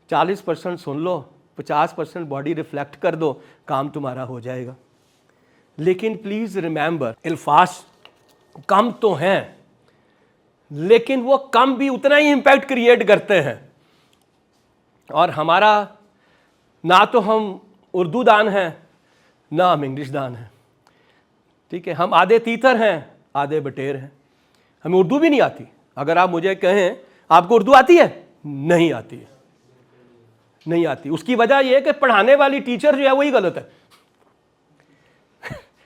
Speaker 1: 40% सुन लो, 50% बॉडी रिफ्लेक्ट कर दो, काम तुम्हारा हो जाएगा। लेकिन प्लीज़ रिमेंबर, अल्फाज कम तो हैं, लेकिन वो कम भी उतना ही इम्पैक्ट क्रिएट करते हैं। और हमारा ना तो हम उर्दू दान हैं, ना हम इंग्लिश दान हैं, ठीक है। हम आधे तीतर हैं, आधे बटेर हैं। हमें उर्दू भी नहीं आती। अगर आप मुझे कहें आपको उर्दू आती है, नहीं आती है, नहीं आती। उसकी वजह यह है कि पढ़ाने वाली टीचर जो है वही गलत है।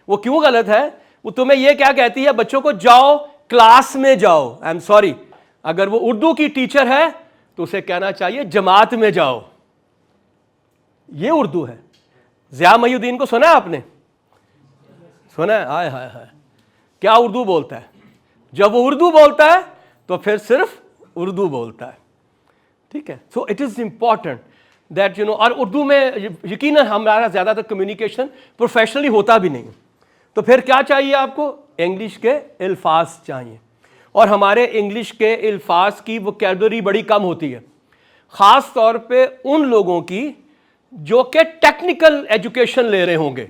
Speaker 1: वो क्यों गलत है? वो तुम्हें यह क्या कहती है, बच्चों को जाओ क्लास में जाओ। आई एम सॉरी, अगर वो उर्दू की टीचर है तो उसे कहना चाहिए जमात में जाओ। ये उर्दू है। ज़िया मयूद्दीन को सुना है आपने? सुना है? हाय हाय हाय, क्या उर्दू बोलता है। जब वो उर्दू बोलता है तो फिर सिर्फ उर्दू बोलता है, ठीक है। सो it is important that you no. और उर्दू में यकीनन हमारा ज़्यादातर कम्युनिकेशन प्रोफेशनली होता भी नहीं, तो फिर क्या चाहिए आपको? इंग्लिश के अल्फाज चाहिए। और हमारे इंग्लिश के अल्फाज की वोकैबुलरी बड़ी कम होती है, ख़ास तौर पे उन लोगों की जो कि टेक्निकल एजुकेशन ले रहे होंगे।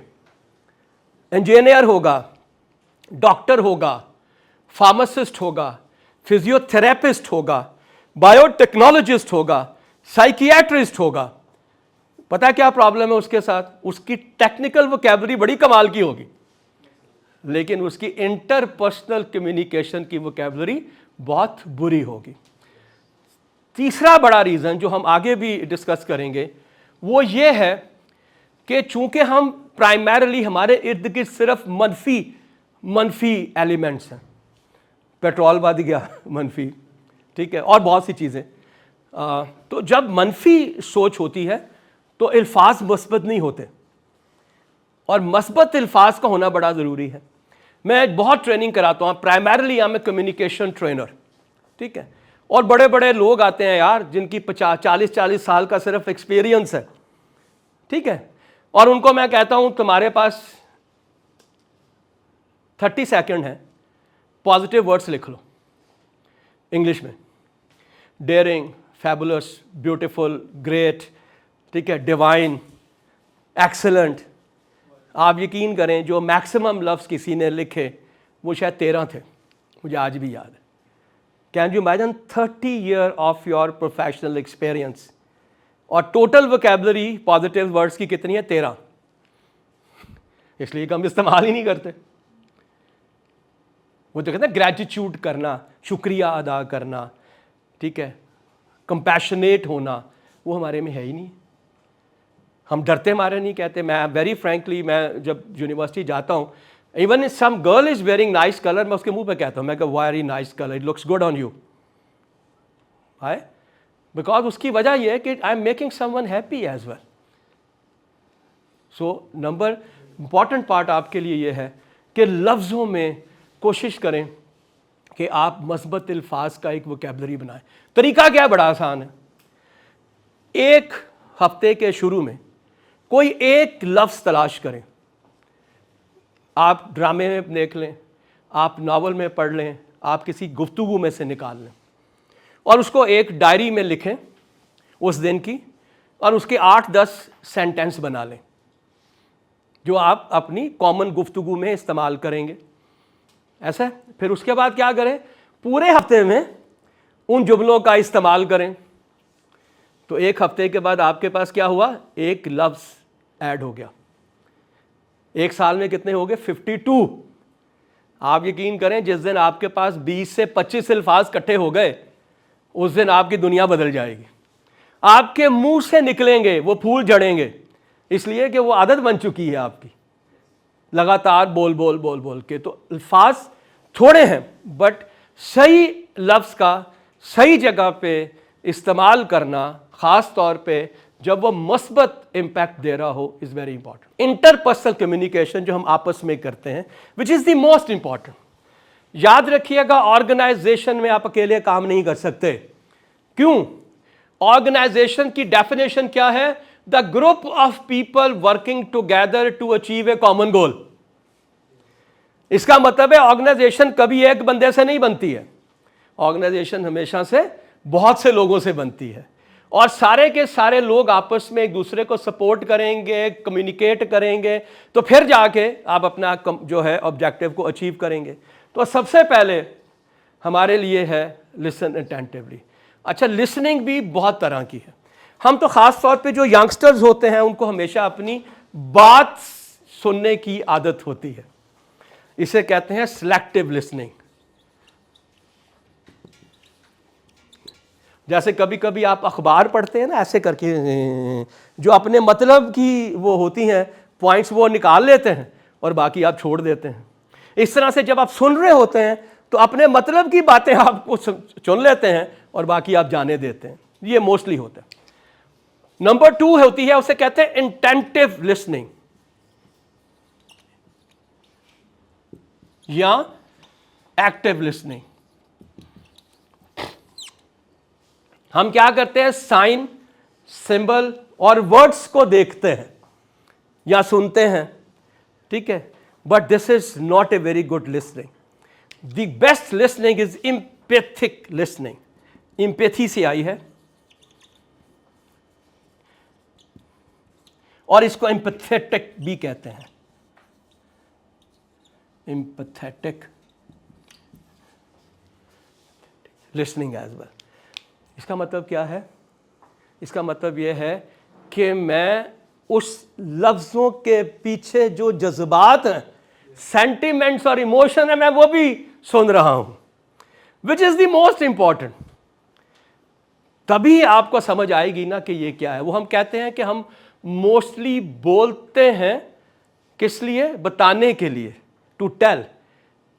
Speaker 1: इंजीनियर होगा, डॉक्टर होगा, फार्मासिस्ट होगा, फिजियोथेरेपिस्ट होगा, बायोटेक्नोलॉजिस्ट होगा, साइकियाट्रिस्ट होगा। पता है क्या प्रॉब्लम है उसके साथ? उसकी टेक्निकल वोकैबुलरी बड़ी कमाल की होगी, लेकिन उसकी इंटरपर्सनल कम्युनिकेशन की वोकैबुलरी बहुत बुरी होगी। तीसरा बड़ा रीज़न जो हम आगे भी डिस्कस करेंगे वो ये है कि चूंकि हम प्राइमरीली हमारे इर्द गिर्द सिर्फ मनफी एलिमेंट्स हैं, पेट्रोल बढ़ गया मनफी, ठीक है, और बहुत सी चीज़ें। तो जब मनफी सोच होती है तो अल्फाज मस्बत नहीं होते, और मस्बत अल्फाज का होना बड़ा ज़रूरी है। मैं बहुत ट्रेनिंग कराता हूँ, primarily I am a communication trainer, ठीक है। और बड़े बड़े लोग आते हैं यार जिनकी 40 साल का सिर्फ एक्सपीरियंस है, ठीक है, और उनको मैं कहता हूँ तुम्हारे पास 30 सेकंड है, पॉजिटिव वर्ड्स लिख लो इंग्लिश में। डेयरिंग, फैबुलस, ब्यूटीफुल, ग्रेट, ठीक है, डिवाइन, एक्सेलेंट। आप यकीन करें जो मैक्सिमम लफ्ज़ किसी ने लिखे वो शायद 13 थे, मुझे आज भी याद है। Can you imagine 30 year of your professional experience, और टोटल वोकैबुलरी पॉजिटिव वर्ड्स की कितनी है? 13। इसलिए हम इस्तेमाल ही नहीं करते। वो तो कहते हैं ग्रेटिट्यूड करना, शुक्रिया अदा करना, ठीक है, कंपैशनेट होना, वो हमारे में है ही नहीं। हम डरते मारे नहीं कहते। मैं वेरी फ्रैंकली, मैं जब यूनिवर्सिटी जाता हूँ, even if some girl is wearing nice colour, मैं उसके मुंह पे कहता हूँ, मैं कहता very nice colour, it looks good on you. Hi, because उसकी वजह यह है कि I am making someone happy as well. So number important part आपके लिए यह है कि लफ्ज़ों में कोशिश करें कि आप मस्बत अल्फाज का एक वोकैबुलरी बनाएं। तरीका क्या? बड़ा आसान है। एक हफ्ते के शुरू में कोई एक लफ्ज़ तलाश करें। आप ड्रामे में देख लें, आप नावल में पढ़ लें, आप किसी गुफ्तगू में से निकाल लें, और उसको एक डायरी में लिखें उस दिन की, और उसके 8-10 सेंटेंस बना लें जो आप अपनी कॉमन गुफ्तगू में इस्तेमाल करेंगे। ऐसा। फिर उसके बाद क्या करें? पूरे हफ्ते में उन जुमलों का इस्तेमाल करें। तो एक हफ्ते के बाद आपके पास क्या हुआ? एक लफ्ज़ ऐड हो गया। एक साल में कितने हो गए? 52। आप यकीन करें जिस दिन आपके पास 20 से 25 अल्फाज इकट्ठे हो गए उस दिन आपकी दुनिया बदल जाएगी। आपके मुंह से निकलेंगे वो फूल झड़ेंगे, इसलिए कि वो आदत बन चुकी है आपकी, लगातार बोल बोल बोल बोल के। तो अल्फाज थोड़े हैं, बट सही लफ्ज़ का सही जगह पे इस्तेमाल करना, ख़ास तौर पे जब वो मस्बत इम्पैक्ट दे रहा हो, is very important. Interpersonal communication जो हम आपस में करते हैं, which is the most important. याद रखिएगा, ऑर्गेनाइजेशन में आप अकेले काम नहीं कर सकते। क्यों? ऑर्गेनाइजेशन की डेफिनेशन क्या है? The group of people working together to achieve a common goal. इसका मतलब है ऑर्गेनाइजेशन कभी एक बंदे से नहीं बनती है, ऑर्गेनाइजेशन हमेशा से बहुत से लोगों से बनती है। और सारे के सारे लोग आपस में एक दूसरे को सपोर्ट करेंगे, कम्युनिकेट करेंगे, तो फिर जाके आप अपना जो है ऑब्जेक्टिव को अचीव करेंगे। तो सबसे पहले हमारे लिए है लिसन अटेंटिवली। अच्छा, लिसनिंग भी बहुत तरह की है। हम तो ख़ास तौर पे जो यंगस्टर्स होते हैं उनको हमेशा अपनी बात सुनने की आदत होती है, इसे कहते हैं सिलेक्टिव लिसनिंग। जैसे कभी कभी आप अखबार पढ़ते हैं ना, ऐसे करके जो अपने मतलब की वो होती हैं पॉइंट्स वो निकाल लेते हैं और बाकी आप छोड़ देते हैं। इस तरह से जब आप सुन रहे होते हैं तो अपने मतलब की बातें आपको चुन लेते हैं और बाकी आप जाने देते हैं। ये मोस्टली होता है। नंबर 2 होती है, उसे कहते हैं इंटेंटिव लिसनिंग या एक्टिव लिसनिंग। हम क्या करते हैं, साइन, सिंबल और वर्ड्स को देखते हैं या सुनते हैं, ठीक है, but this is not a very good listening. The best listening is empathic listening. Empathy से आई है और इसको एम्पैथेटिक भी कहते हैं। Empathetic listening as well. इसका मतलब क्या है? इसका मतलब यह है कि मैं उस लफ्ज़ों के पीछे जो जज्बात हैं, सेंटिमेंट्स और इमोशन है, मैं वो भी सुन रहा हूं, which is the most important. तभी आपको समझ आएगी ना कि ये क्या है। वो हम कहते हैं कि हम मोस्टली बोलते हैं किस लिए? बताने के लिए, टू टेल।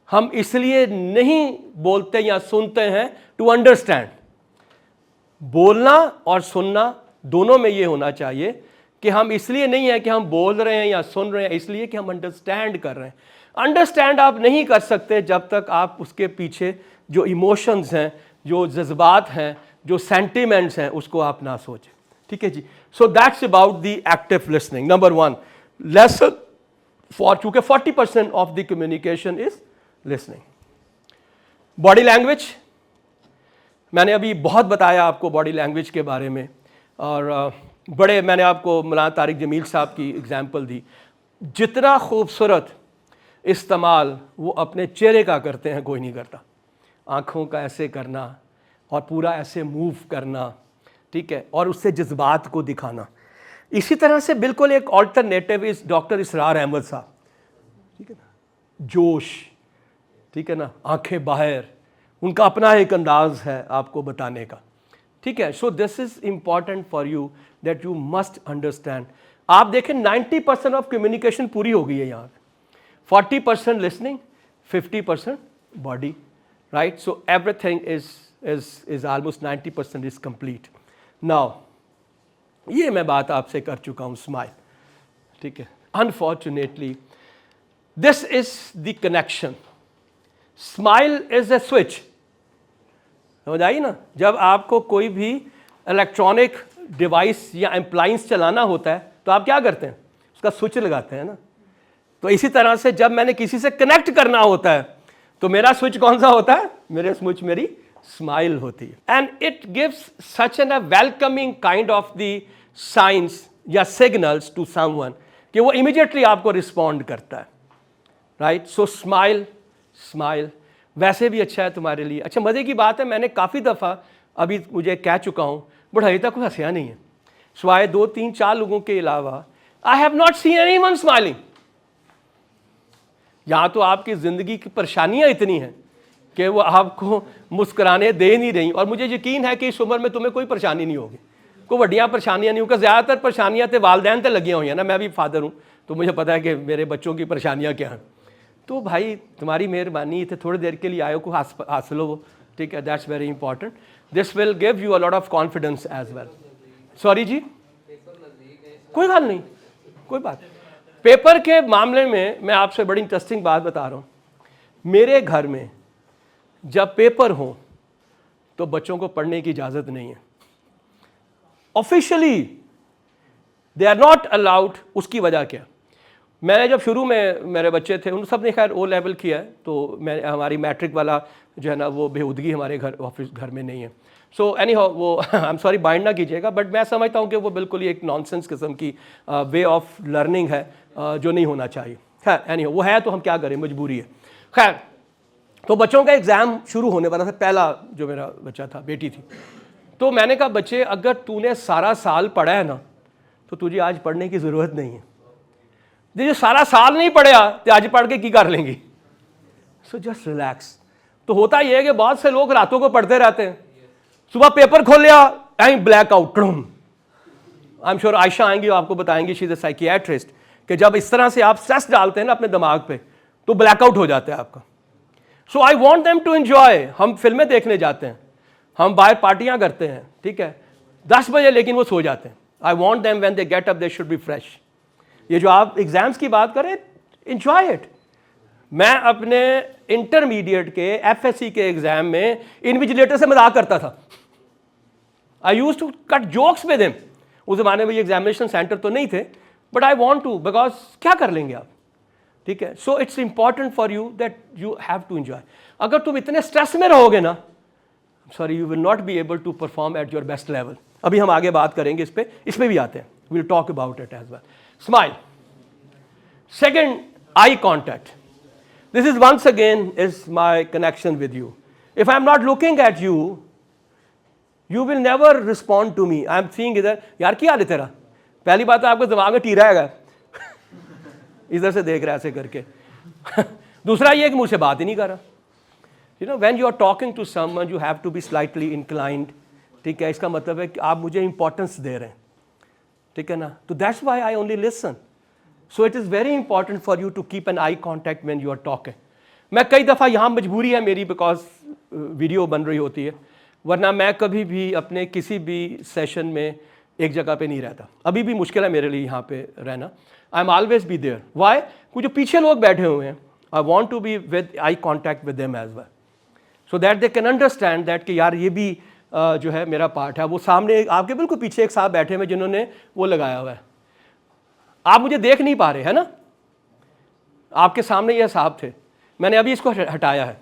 Speaker 1: हम इसलिए नहीं बोलते या सुनते हैं टू अंडरस्टैंड। बोलना और सुनना दोनों में ये होना चाहिए कि हम इसलिए नहीं है कि हम बोल रहे हैं या सुन रहे हैं, इसलिए कि हम अंडरस्टैंड कर रहे हैं। अंडरस्टैंड आप नहीं कर सकते जब तक आप उसके पीछे जो इमोशंस हैं, जो जज्बात हैं, जो सेंटिमेंट्स हैं, उसको आप ना सोचें। ठीक है जी। So that's about the active listening. Number 1 lesson for, चूंकि 40% of the communication is listening. Body language, मैंने अभी बहुत बताया आपको बॉडी लैंग्वेज के बारे में, और बड़े मैंने आपको मौलाना तारिक जमील साहब की एग्जाम्पल दी। जितना खूबसूरत इस्तेमाल वो अपने चेहरे का करते हैं कोई नहीं करता। आँखों का ऐसे करना और पूरा ऐसे मूव करना, ठीक है, और उससे जज्बात को दिखाना। इसी तरह से बिल्कुल एक ऑल्टरनेटिव इस डॉक्टर इसरार अहमद साहब, ठीक है ना, जोश, ठीक है ना, आंखें बाहर, उनका अपना एक अंदाज है आपको बताने का, ठीक है। सो this is important for you that you must understand. आप देखें 90% ऑफ कम्युनिकेशन पूरी हो गई है यहाँ पे। 40% listening, 50% body, right. So everything is almost 90% is complete. Now ये मैं बात आपसे कर चुका हूँ स्माइल, ठीक है। Unfortunately this is the connection. Smile is a switch. समझ आई ना? जब आपको कोई भी इलेक्ट्रॉनिक डिवाइस या अप्लायंस चलाना होता है तो आप क्या करते हैं? उसका स्विच लगाते हैं ना। तो इसी तरह से जब मैंने किसी से कनेक्ट करना होता है तो मेरा स्विच कौन सा होता है? मेरे स्विच मेरी स्माइल होती है। And it gives such an a welcoming kind of the science या सिग्नल्स टू समवन कि वो इमीडिएटली आपको रिस्पॉन्ड करता है, राइट। सो स्माइल, स्माइल वैसे भी अच्छा है तुम्हारे लिए। अच्छा, मज़े की बात है, मैंने काफ़ी दफ़ा अभी मुझे कह चुका हूँ, बट अभी तक कोई हंसिया नहीं है, सिवाय 2, 3, 4 लोगों के अलावा। I have not seen anyone smiling. यहाँ तो आपकी ज़िंदगी की परेशानियाँ इतनी हैं कि वो आपको मुस्कुराने दे नहीं रही, और मुझे यकीन है कि इस उम्र में तुम्हें कोई परेशानी नहीं होगी, कोई वड्डियाँ परेशानियाँ नहीं होगी। ज़्यादातर परेशानियाँ तो वालदैन से लगी हुई हैं ना। मैं भी फादर हूँ तो मुझे पता है कि मेरे बच्चों की परेशानियाँ क्या हैं। तो भाई तुम्हारी मेहरबानी, इतने थोड़ी देर के लिए आयो को हासिल हो, ठीक है, that's very important. This will give you a lot of confidence as well. Sorry जी, कोई बात नहीं, कोई बात। पेपर के मामले में मैं आपसे बड़ी इंटरेस्टिंग बात बता रहा हूँ। मेरे घर में जब पेपर हो तो बच्चों को पढ़ने की इजाज़त नहीं है। Officially they are not allowed. उसकी वजह क्या? मैंने जब शुरू में मेरे बच्चे थे, उन सब ने खैर ओ लेवल किया है, तो मैं हमारी मैट्रिक वाला जो है ना वो बेहूदगी हमारे घर ऑफिस घर में नहीं है। सो एनी हाउ वो आई एम सॉरी बाइंड ना कीजिएगा, बट मैं समझता हूँ कि वो बिल्कुल ही एक नॉनसेंस किस्म की वे ऑफ लर्निंग है जो नहीं होना चाहिए। खैर एनी हाउ वो है तो हम क्या करें, मजबूरी है। खैर तो बच्चों का एग्ज़ाम शुरू होने वाला था, पहला जो मेरा बच्चा था, बेटी थी। तो मैंने कहा बच्चे अगर तूने सारा साल पढ़ा है ना तो तुझे आज पढ़ने की ज़रूरत नहीं है। जो सारा साल नहीं पढ़ा तो आज पढ़ के की कर लेंगी। So just relax. तो होता यह है कि बहुत से लोग रातों को पढ़ते रहते हैं, सुबह पेपर खोल लिया and black out. I am sure Ayesha आएंगी आपको बताएंगी, शी इज अ साइकियाट्रिस्ट, कि जब इस तरह से आप स्ट्रेस डालते हैं ना अपने दिमाग पे तो ब्लैकआउट हो जाता है आपका। So I want them to enjoy. हम फिल्में देखने जाते हैं, हम बाहर पार्टियां करते हैं, ठीक है 10 बजे, लेकिन वो सो जाते हैं। I want them when they get up they should be fresh. ये जो आप एग्जाम्स की बात करें, एंजॉय इट। मैं अपने इंटरमीडिएट के एफएससी के एग्जाम में इन्विजिलेटर से मजाक करता था। I used to cut jokes with him. उस जमाने में ये एग्जामिनेशन सेंटर तो नहीं थे, but I want to, because क्या कर लेंगे आप, ठीक है। So it's important for you that you have to enjoy. अगर तुम इतने स्ट्रेस में रहोगे ना, sorry you will not be able to perform at your best level. अभी हम आगे बात करेंगे इस पे भी आते हैं, will talk about it as well. Smile. Second, eye contact. This is once again is my connection with you. If I am not looking at you, you will never respond to me. I am seeing इधर, यार क्या हाल है तेरा? पहली बात तो आपको दिमाग में टीरा है इधर से देख रहा है ऐसे करके। दूसरा ये कि मुझसे बात ही नहीं कर रहा। You know, when you are talking to someone, you have to be slightly inclined. ठीक है, इसका मतलब है कि आप मुझे इंपॉर्टेंस दे रहे हैं, ठीक है ना। तो that's why I only listen. So it is very important for you to keep an eye contact when you are talking. मैं कई दफ़ा यहाँ मजबूरी है मेरी, बिकॉज वीडियो बन रही होती है, वरना मैं कभी भी अपने किसी भी सेशन में एक जगह पे नहीं रहता। अभी भी मुश्किल है मेरे लिए यहाँ पे रहना। I am always be there. Why? कुछ जो पीछे लोग बैठे हुए हैं, I want to be with eye contact with them as well, so that they can understand that कि यार ये भी जो है मेरा पार्ट है। वो सामने आपके बिल्कुल पीछे एक साहब बैठे हुए जिन्होंने वो लगाया हुआ है, आप मुझे देख नहीं पा रहे है ना, आपके सामने ये साहब थे, मैंने अभी इसको हटाया है,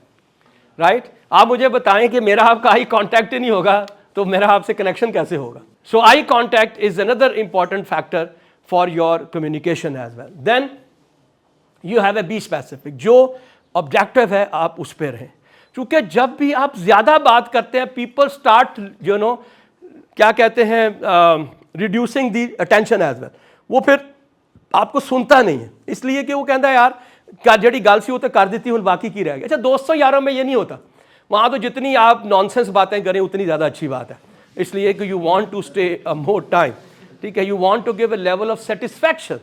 Speaker 1: राइट। आप मुझे बताएं कि मेरा आपका आई कांटेक्ट ही नहीं होगा तो मेरा आपसे कनेक्शन कैसे होगा। So I contact is another important factor for your communication as well. Then you have a be specific. जो ऑब्जेक्टिव है आप उस पर रहें, क्योंकि जब भी आप ज्यादा बात करते हैं, पीपल स्टार्ट यू नो क्या कहते हैं, reducing the attention as well. वो फिर आपको सुनता नहीं है, इसलिए कि वो कहता है यार क्या जड़ी गल सी वो तो कर देती हूँ, बाकी की रह गई। अच्छा, दोस्तों यारों में ये नहीं होता, वहाँ तो जितनी आप नॉनसेंस बातें करें उतनी ज़्यादा अच्छी बात है, इसलिए कि you want to stay a more time, ठीक है। You want to give a level of satisfaction,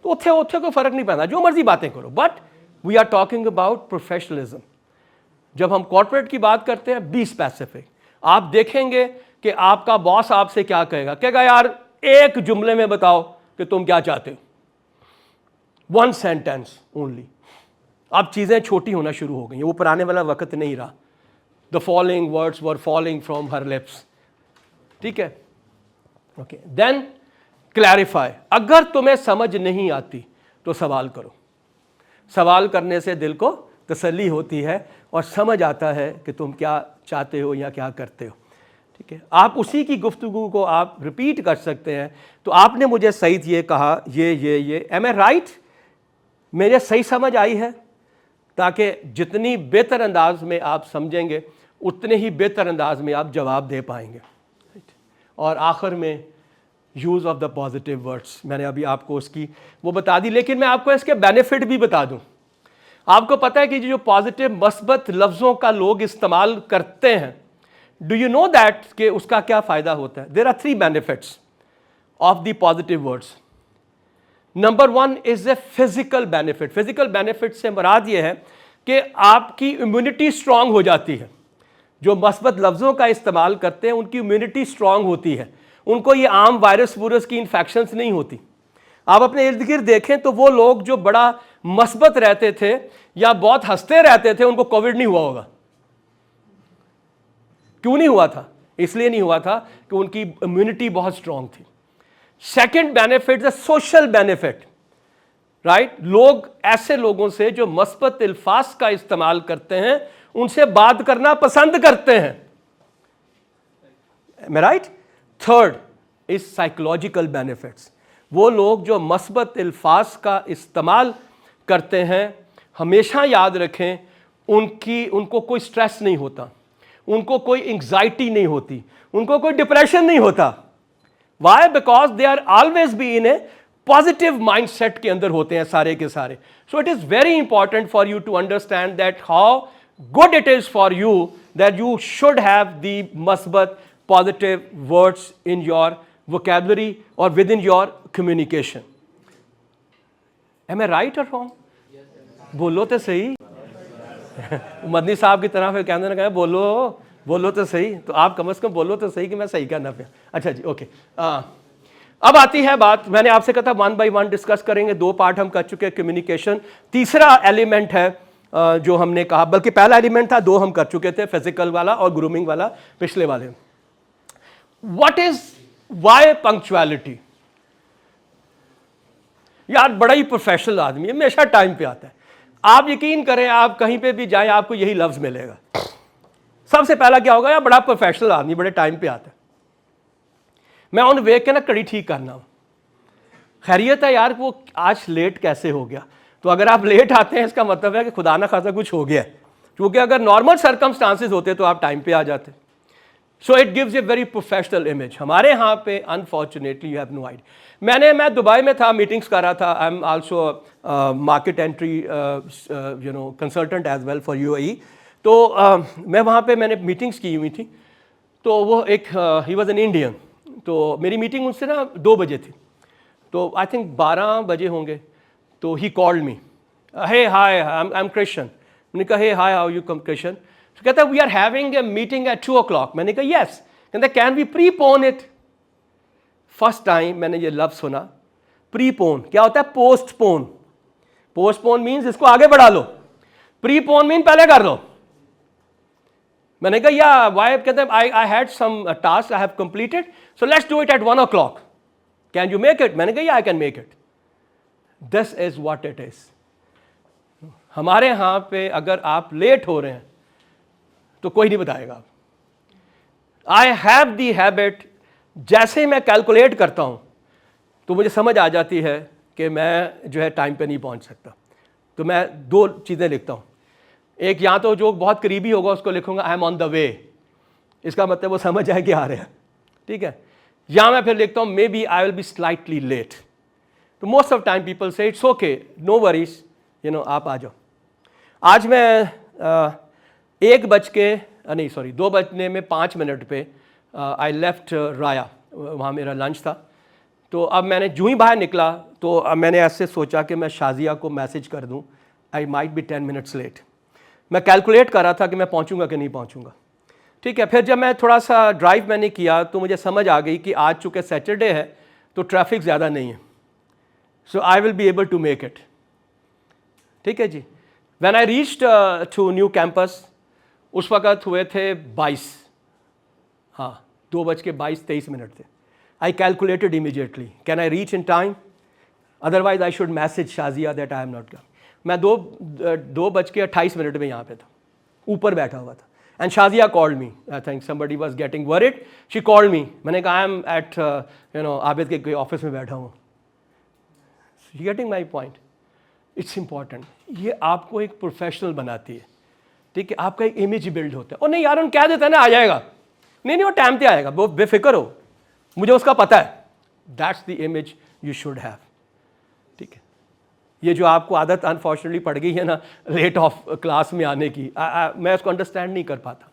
Speaker 1: तो उत्थे कोई फ़र्क नहीं पड़ता, जो मर्जी बातें करो, but we are talking about professionalism. जब हम कॉर्पोरेट की बात करते हैं, बी स्पेसिफिक। आप देखेंगे कि आपका बॉस आपसे क्या कहेगा यार एक जुमले में बताओ कि तुम क्या चाहते हो, वन सेंटेंस ओनली। अब चीज़ें छोटी होना शुरू हो गई हैं, वो पुराने वाला वक्त नहीं रहा। The following words were following from her lips, ठीक है, ओके। Then clarify. अगर तुम्हें समझ नहीं आती तो सवाल करो। सवाल करने से दिल को तसल्ली होती है और समझ आता है कि तुम क्या चाहते हो या क्या करते हो, ठीक है। आप उसी की गुफ्तगू को आप रिपीट कर सकते हैं। तो आपने मुझे सही ये कहा, ये एम आई राइट, मेरे सही समझ आई है, ताकि जितनी बेहतर अंदाज में आप समझेंगे उतने ही बेहतर अंदाज में आप जवाब दे पाएंगे। और आखिर में use of the positive words, मैंने अभी आपको उसकी वो बता दी, लेकिन मैं आपको इसके बेनिफिट भी बता दूं। आपको पता है कि जो पॉजिटिव मस्बत लफ्ज़ों का लोग इस्तेमाल करते हैं, डू यू नो दैट कि उसका क्या फ़ायदा होता है। There are 3 benefits of the positive words. Number 1 is a physical benefit. Physical benefit से मुराद ये है कि आपकी इम्यूनिटी स्ट्रांग हो जाती है। जो मस्बत लफ्ज़ों का इस्तेमाल करते हैं उनकी इम्यूनिटी स्ट्रांग होती है, उनको ये आम वायरस वूरस की इन्फेक्शंस नहीं होती। आप अपने इर्द गिर्द देखें तो वो लोग जो बड़ा मस्बत रहते थे या बहुत हंसते रहते थे, उनको कोविड नहीं हुआ होगा। क्यों नहीं हुआ था? इसलिए नहीं हुआ था कि उनकी इम्यूनिटी बहुत स्ट्रांग थी। Second benefit the social benefit, right. लोग ऐसे लोगों से जो मस्बत अल्फाज का इस्तेमाल करते हैं उनसे बात करना पसंद करते हैं। Am I right? Third is psychological benefits. वो लोग जो मस्बत अल्फाज का इस्तेमाल करते हैं, हमेशा याद रखें उनको कोई स्ट्रेस नहीं होता, उनको कोई एंग्जाइटी नहीं होती, उनको कोई डिप्रेशन नहीं होता। Why? Because they are always be in a positive mindset के अंदर होते हैं सारे के सारे। So it is very important for you to understand that how good it is for you that you should have the मस्बत positive words in your vocabulary or within your communication. Am I right or wrong? बोलो तो सही। मदनी साहब की तरह फिर कहने लगा बोलो तो सही, तो आप कम से कम बोलो तो सही कि मैं सही करना पाया। अच्छा जी, ओके। अब आती है बात, मैंने आपसे कहा था 1 by 1 डिस्कस करेंगे, 2 पार्ट हम कर चुके हैं कम्युनिकेशन। तीसरा एलिमेंट है जो हमने कहा, बल्कि पहला एलिमेंट था, 2 हम कर चुके थे, फिजिकल वाला और ग्रूमिंग वाला पिछले वाले। What is why punctuality? यार बड़ा ही प्रोफेशनल आदमी है, हमेशा टाइम पे आता है। आप यकीन करें, आप कहीं पे भी जाएं आपको यही लफ्ज मिलेगा। सबसे पहला क्या होगा? यार बड़ा प्रोफेशनल आदमी, बड़े टाइम पे आता है। मैं उन वेख के ना कड़ी ठीक करना, खैरियत है यार, वो आज लेट कैसे हो गया? तो अगर आप लेट आते हैं इसका मतलब है कि खुदा ना खासा कुछ हो गया है, क्योंकि अगर नॉर्मल सर्कमस्टांसेस होते तो आप टाइम पे आ जाते। So it gives a very professional image. हमारे यहाँ पे unfortunately you have no idea. मैं दुबई में था, मीटिंग्स कर रहा था। I am also market entry consultant as well for UAE. तो मैं वहाँ पे मैंने मीटिंग्स की हुई थी। तो वो एक ही वॉज एन इंडियन, तो मेरी मीटिंग उससे ना 2 बजे थी, तो आई थिंक 12 बजे होंगे। तो he called me, hey hi I am Christian. मैंने कहा hey hi how you come Christian? तो कहता है we are having a meeting at 2 o'clock। मैंने कहा यस। कहता can we prepone it? First time मैंने ये लफ्ज सुना, प्रीपोन। क्या होता है? पोस्टपोन। पोस्टपोन मीन्स इसको आगे बढ़ा लो, प्रीपोन मीन पहले कर लो। मैंने कहा या वाई? कहते हैं I had some task I have completed, so let's do it at 1 o'clock। Can you make it? मैंने कहा yeah I can make it. This is what it is. हमारे यहां पे अगर आप लेट हो रहे हैं तो कोई नहीं बताएगा। आई हैव दी हैबिट, जैसे ही मैं कैलकुलेट करता हूं तो मुझे समझ आ जाती है कि मैं जो है टाइम पे नहीं पहुंच सकता। तो मैं 2 चीज़ें लिखता हूं। एक, या तो जो बहुत करीबी होगा उसको लिखूंगा I am on the way, इसका मतलब वो समझ आए कि आ रहे हैं, ठीक है। या मैं फिर लिखता हूं maybe I will be slightly late. तो मोस्ट ऑफ टाइम पीपल से इट्स ओके, नो वरीज, आप आ जाओ। आज मैं 2 बजने में 5 मिनट पे आई लेफ्ट राया, वहाँ मेरा लंच था। तो अब मैंने जूँ ही बाहर निकला तो अब मैंने ऐसे सोचा कि मैं शाजिया को मैसेज कर दूँ, I might be 10 minutes late. मैं कैलकुलेट कर रहा था कि मैं पहुँचूंगा कि नहीं पहुँचूंगा, ठीक है। फिर जब मैं थोड़ा सा ड्राइव मैंने किया तो मुझे समझ आ गई कि आज चूँकि सैटरडे है तो ट्रैफिक ज़्यादा नहीं है, so I will be able to make it, ठीक है जी। When I reached to new campus, उस वक़्त हुए थे 22, हाँ 2:22-23 थे। I calculated immediately, can I reach in time, otherwise I should message Shazia that I am not coming. मैं 2:28 में यहाँ पे था, ऊपर बैठा हुआ था। And Shazia called me, I think somebody was getting worried, she called me. मैंने कहा आई एम एट आबिद के कोई ऑफिस में बैठा हूँ। Getting my point, it's important. ये आपको एक प्रोफेशनल बनाती है, ठीक है। आपका एक इमेज बिल्ड होता है। और नहीं यार उन कह देता है ना आ जाएगा, नहीं वो टाइम पे आएगा, वो बेफिक्र हो, मुझे उसका पता है। That's the image you should have, ठीक है। ये जो आपको आदत अनफॉर्चुनेटली पड़ गई है ना लेट ऑफ क्लास में आने की, मैं उसको अंडरस्टैंड नहीं कर पाता।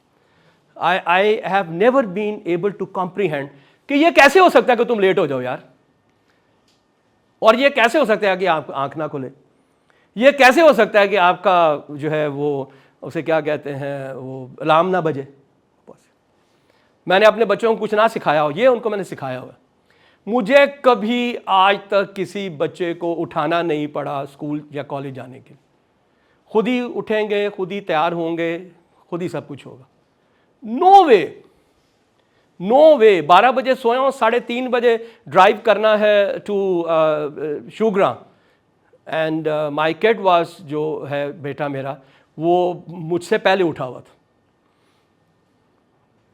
Speaker 1: I have never been able to comprehend कि ये कैसे हो सकता है कि तुम लेट हो जाओ यार, और ये कैसे हो सकता है कि आप आंख ना खुले, ये कैसे हो सकता है कि आपका जो है वो उसे क्या कहते हैं वो अलार्म ना बजे। मैंने अपने बच्चों को कुछ ना सिखाया हो, ये उनको मैंने सिखाया हुआ। मुझे कभी आज तक किसी बच्चे को उठाना नहीं पड़ा स्कूल या कॉलेज जाने के लिए। खुद ही उठेंगे, खुद ही तैयार होंगे, खुद ही सब कुछ होगा। नो वे, नो वे। 12 बजे सोया हूँ, 3:30 बजे ड्राइव करना है टू शुग्रा, एंड माई किड वाज, जो है बेटा मेरा, वो मुझसे पहले उठा हुआ था।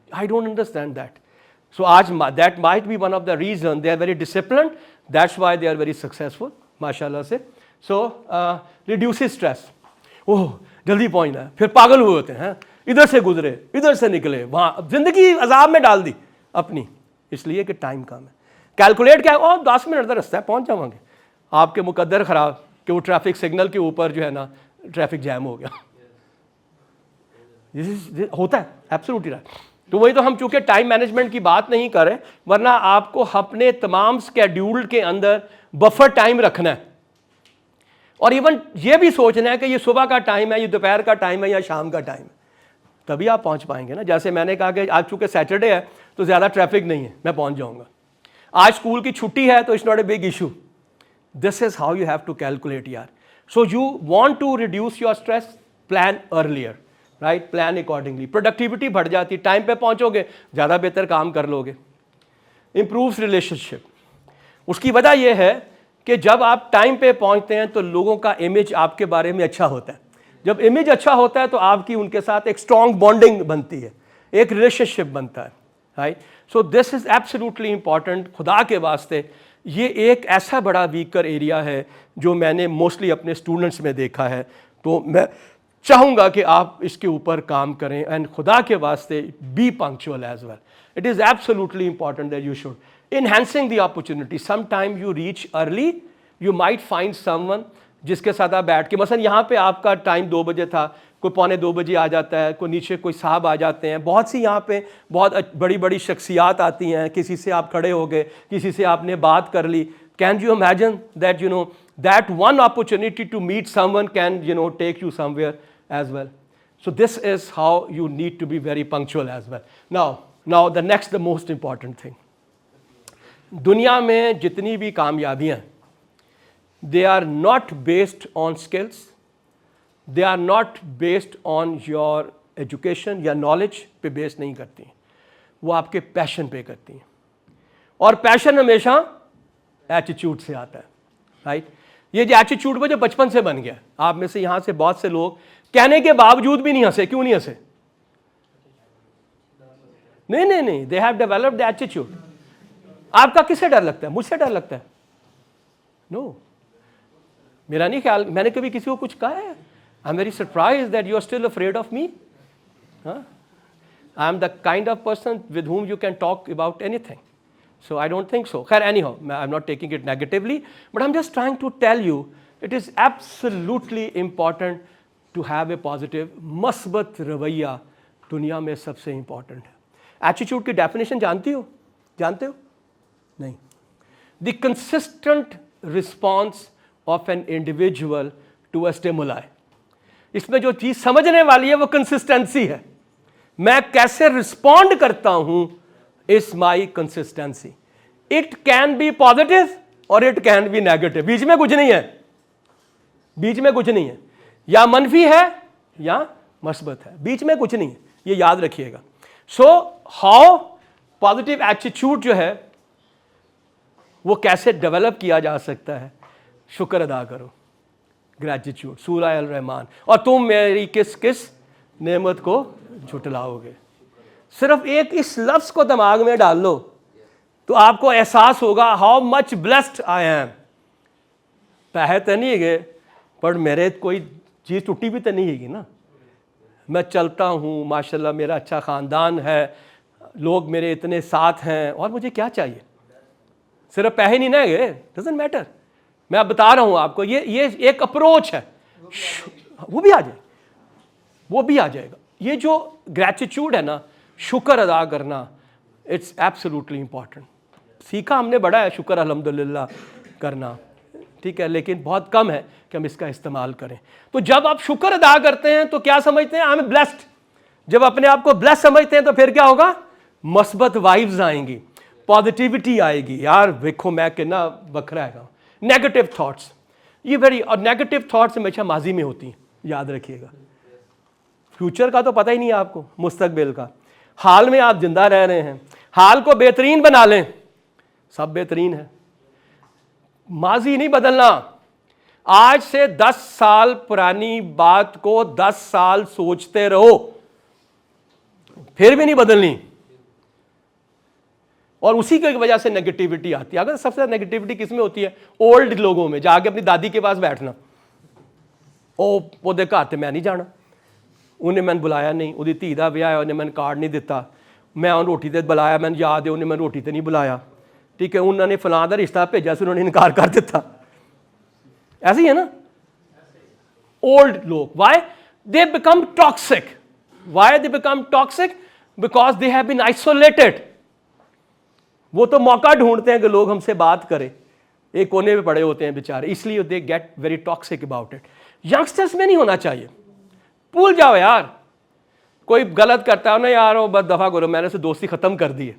Speaker 1: I don't understand that. So आज that might be one of the reason they are very disciplined. That's why they are very successful, माशाल्लाह से. So reduces stress. ओह जल्दी पहुंचना है, फिर पागल हुए होते हैं, इधर से गुजरे, इधर से निकले, वहाँ जिंदगी अजाब में डाल दी अपनी, इसलिए कि टाइम कम है. कैलकुलेट क्या है, और 10 मिनट का रास्ता है, पहुंच जावांगे. आपके मुकद्दर खराब कि वो ट्रैफिक सिग्नल के ऊपर जो है ना ट्रैफिक जैम हो गया. होता है, एब्सोल्युटली राइट. तो वही तो हम चूंकि टाइम मैनेजमेंट की बात नहीं कर रहे, वरना आपको अपने तमाम स्केड्यूल के अंदर बफर टाइम रखना है, और इवन ये भी सोचना है कि ये सुबह का टाइम है, ये दोपहर का टाइम है या शाम का टाइम है, तभी आप पहुंच पाएंगे ना. जैसे मैंने कहा कि आज चूंकि सैटरडे है तो ज़्यादा ट्रैफिक नहीं है, मैं पहुंच जाऊंगा. आज स्कूल की छुट्टी है तो it's not a big issue. This is how you have to calculate यार. So you want to reduce your stress, plan earlier, right, plan accordingly. Productivity बढ़ जाती, टाइम पे पहुंचोगे, ज़्यादा बेहतर काम कर लोगे. Improves relationship. उसकी वजह यह है कि जब आप टाइम पे पहुंचते हैं तो लोगों का इमेज आपके बारे में अच्छा होता है. जब इमेज अच्छा होता है तो आपकी उनके साथ एक स्ट्रॉन्ग बॉन्डिंग बनती है, एक रिलेशनशिप बनता है, right. So this is absolutely important. खुदा के वास्ते ये एक ऐसा बड़ा वीकर एरिया है जो मैंने मोस्टली अपने स्टूडेंट्स में देखा है. तो मैं चाहूँगा कि आप इसके ऊपर काम करें, एंड खुदा के वास्ते be punctual as well. It is absolutely important that you should enhancing the opportunity. Sometime you reach early, you might find someone जिसके साथ आप बैठ के, मसलन यहाँ पे आपका टाइम 2 बजे था, कोई 1:45 बजे आ जाता है, कोई नीचे कोई साहब आ जाते हैं, बहुत सी यहाँ पे बहुत बड़ी बड़ी शख्सियात आती हैं, किसी से आप खड़े हो गए, किसी से आपने बात कर ली. Can you imagine that you know that one opportunity to meet someone can you know take you somewhere as well. So this is how you need to be very punctual as well. Now the next the most important thing, दुनिया में जितनी भी कामयाबियाँ, they are not based on skills, they are not based on your education या knowledge पे base नहीं करती हैं, वो आपके पैशन पे करती हैं. और पैशन हमेशा एटीट्यूड से आता है, राइट. ये जो एटीट्यूड वो जो बचपन से बन गया, आप में से यहाँ से बहुत से लोग कहने के बावजूद भी नहीं हंसे. क्यों नहीं हंसे? नहीं, they have developed the attitude. आपका किससे डर लगता है? मुझसे डर लगता है? नो, मेरा नहीं ख्याल मैंने कभी किसी को कुछ कहा है. I am very surprise that you are still afraid of me. I am the kind of person with whom you can talk about anything. So I don't think so. खैर, anyhow, I'm not taking it negatively, but I'm just trying to tell you it is absolutely important to have a positive. मस्बत रवैया दुनिया में सबसे important है. Attitude की definition जानते हो? नहीं. The consistent response of an individual to a stimuli. इसमें जो चीज समझने वाली है वो कंसिस्टेंसी है. मैं कैसे रिस्पॉन्ड करता हूं is my consistency. It can be positive और इट कैन बी नेगेटिव. बीच में कुछ नहीं है. या मनफी है या मस्बत है, बीच में कुछ नहीं है. ये याद रखिएगा. सो हाउ पॉजिटिव एटीट्यूड जो है वो कैसे डेवलप किया जा सकता है? शुक्र अदा करो, ग्रेटिट्यूड. सूरह अल रहमान, और तुम मेरी किस किस नेमत को झुटलाओगे. सिर्फ एक इस लफ्ज़ को दिमाग में डाल लो तो आपको एहसास होगा how much blessed I am. पैसे तो नहीं गए, पर मेरे कोई चीज़ टूटी भी तो नहीं हैगी ना. मैं चलता हूँ, माशाल्लाह मेरा अच्छा ख़ानदान है, लोग मेरे इतने साथ हैं, और मुझे क्या चाहिए? सिर्फ पैसे नहीं ना गए, डजंट मैटर. मैं बता रहा हूँ आपको, ये एक अप्रोच है, वो भी आ जाएगा. ये जो ग्रेटिट्यूड है ना, शुक्र अदा करना, इट्स एब्सोल्युटली इंपॉर्टेंट. सीखा हमने बड़ा है शुक्र अल्हम्दुलिल्लाह करना, ठीक है, लेकिन बहुत कम है कि हम इसका इस्तेमाल करें. तो जब आप शुक्र अदा करते हैं तो क्या समझते हैं? I am blessed. जब अपने आप को ब्लेस्ड समझते हैं तो फिर क्या होगा? मस्बत वाइब्स आएंगी, पॉजिटिविटी आएगी. यार देखो मैं कितना बखरा है. नेगेटिव थॉट्स, ये और नेगेटिव थॉट्स हमेशा माजी में होती हैं, याद रखिएगा. फ्यूचर का तो पता ही नहीं है आपको, मुस्तकबिल का. हाल में आप जिंदा रह रहे हैं, हाल को बेहतरीन बना लें, सब बेहतरीन है. माजी नहीं बदलना. आज से 10 साल पुरानी बात को 10 साल सोचते रहो, फिर भी नहीं बदलनी. और उसी की वजह से नेगेटिविटी आती है। अगर सबसे ज़्यादा नेगेटिविटी किस में होती है? ओल्ड लोगों में। जाके अपनी दादी के पास बैठना, ਉਹਦੇ ਘਰ ਤੇ मैं नहीं जाना, उन्हें मैंने बुलाया नहीं, ਉਹਦੀ ਧੀ ਦਾ ਵਿਆਹ है, उन्हें मैंने कार्ड नहीं दिता, मैं ਉਹਨੂੰ रोटी ते बुलाया, मैंने याद है उन्हें मैंने रोटी ते नहीं बुलाया, ठीक है, उन्होंने फलां दा रिश्ता भेजा से उन्होंने इनकार कर दिता। ऐसे ही है ना ओल्ड लोग। Why they become toxic? Why they become toxic? Because they have been isolated. वो तो मौका ढूंढते हैं कि लोग हमसे बात करें, एक कोने में पड़े होते हैं बेचारे, इसलिए they get very toxic about it. Youngsters में नहीं होना चाहिए। भूल जाओ यार, कोई गलत करता है ना यार, वो बस दफ़ा करो, मैंने उसे दोस्ती ख़त्म कर दी है,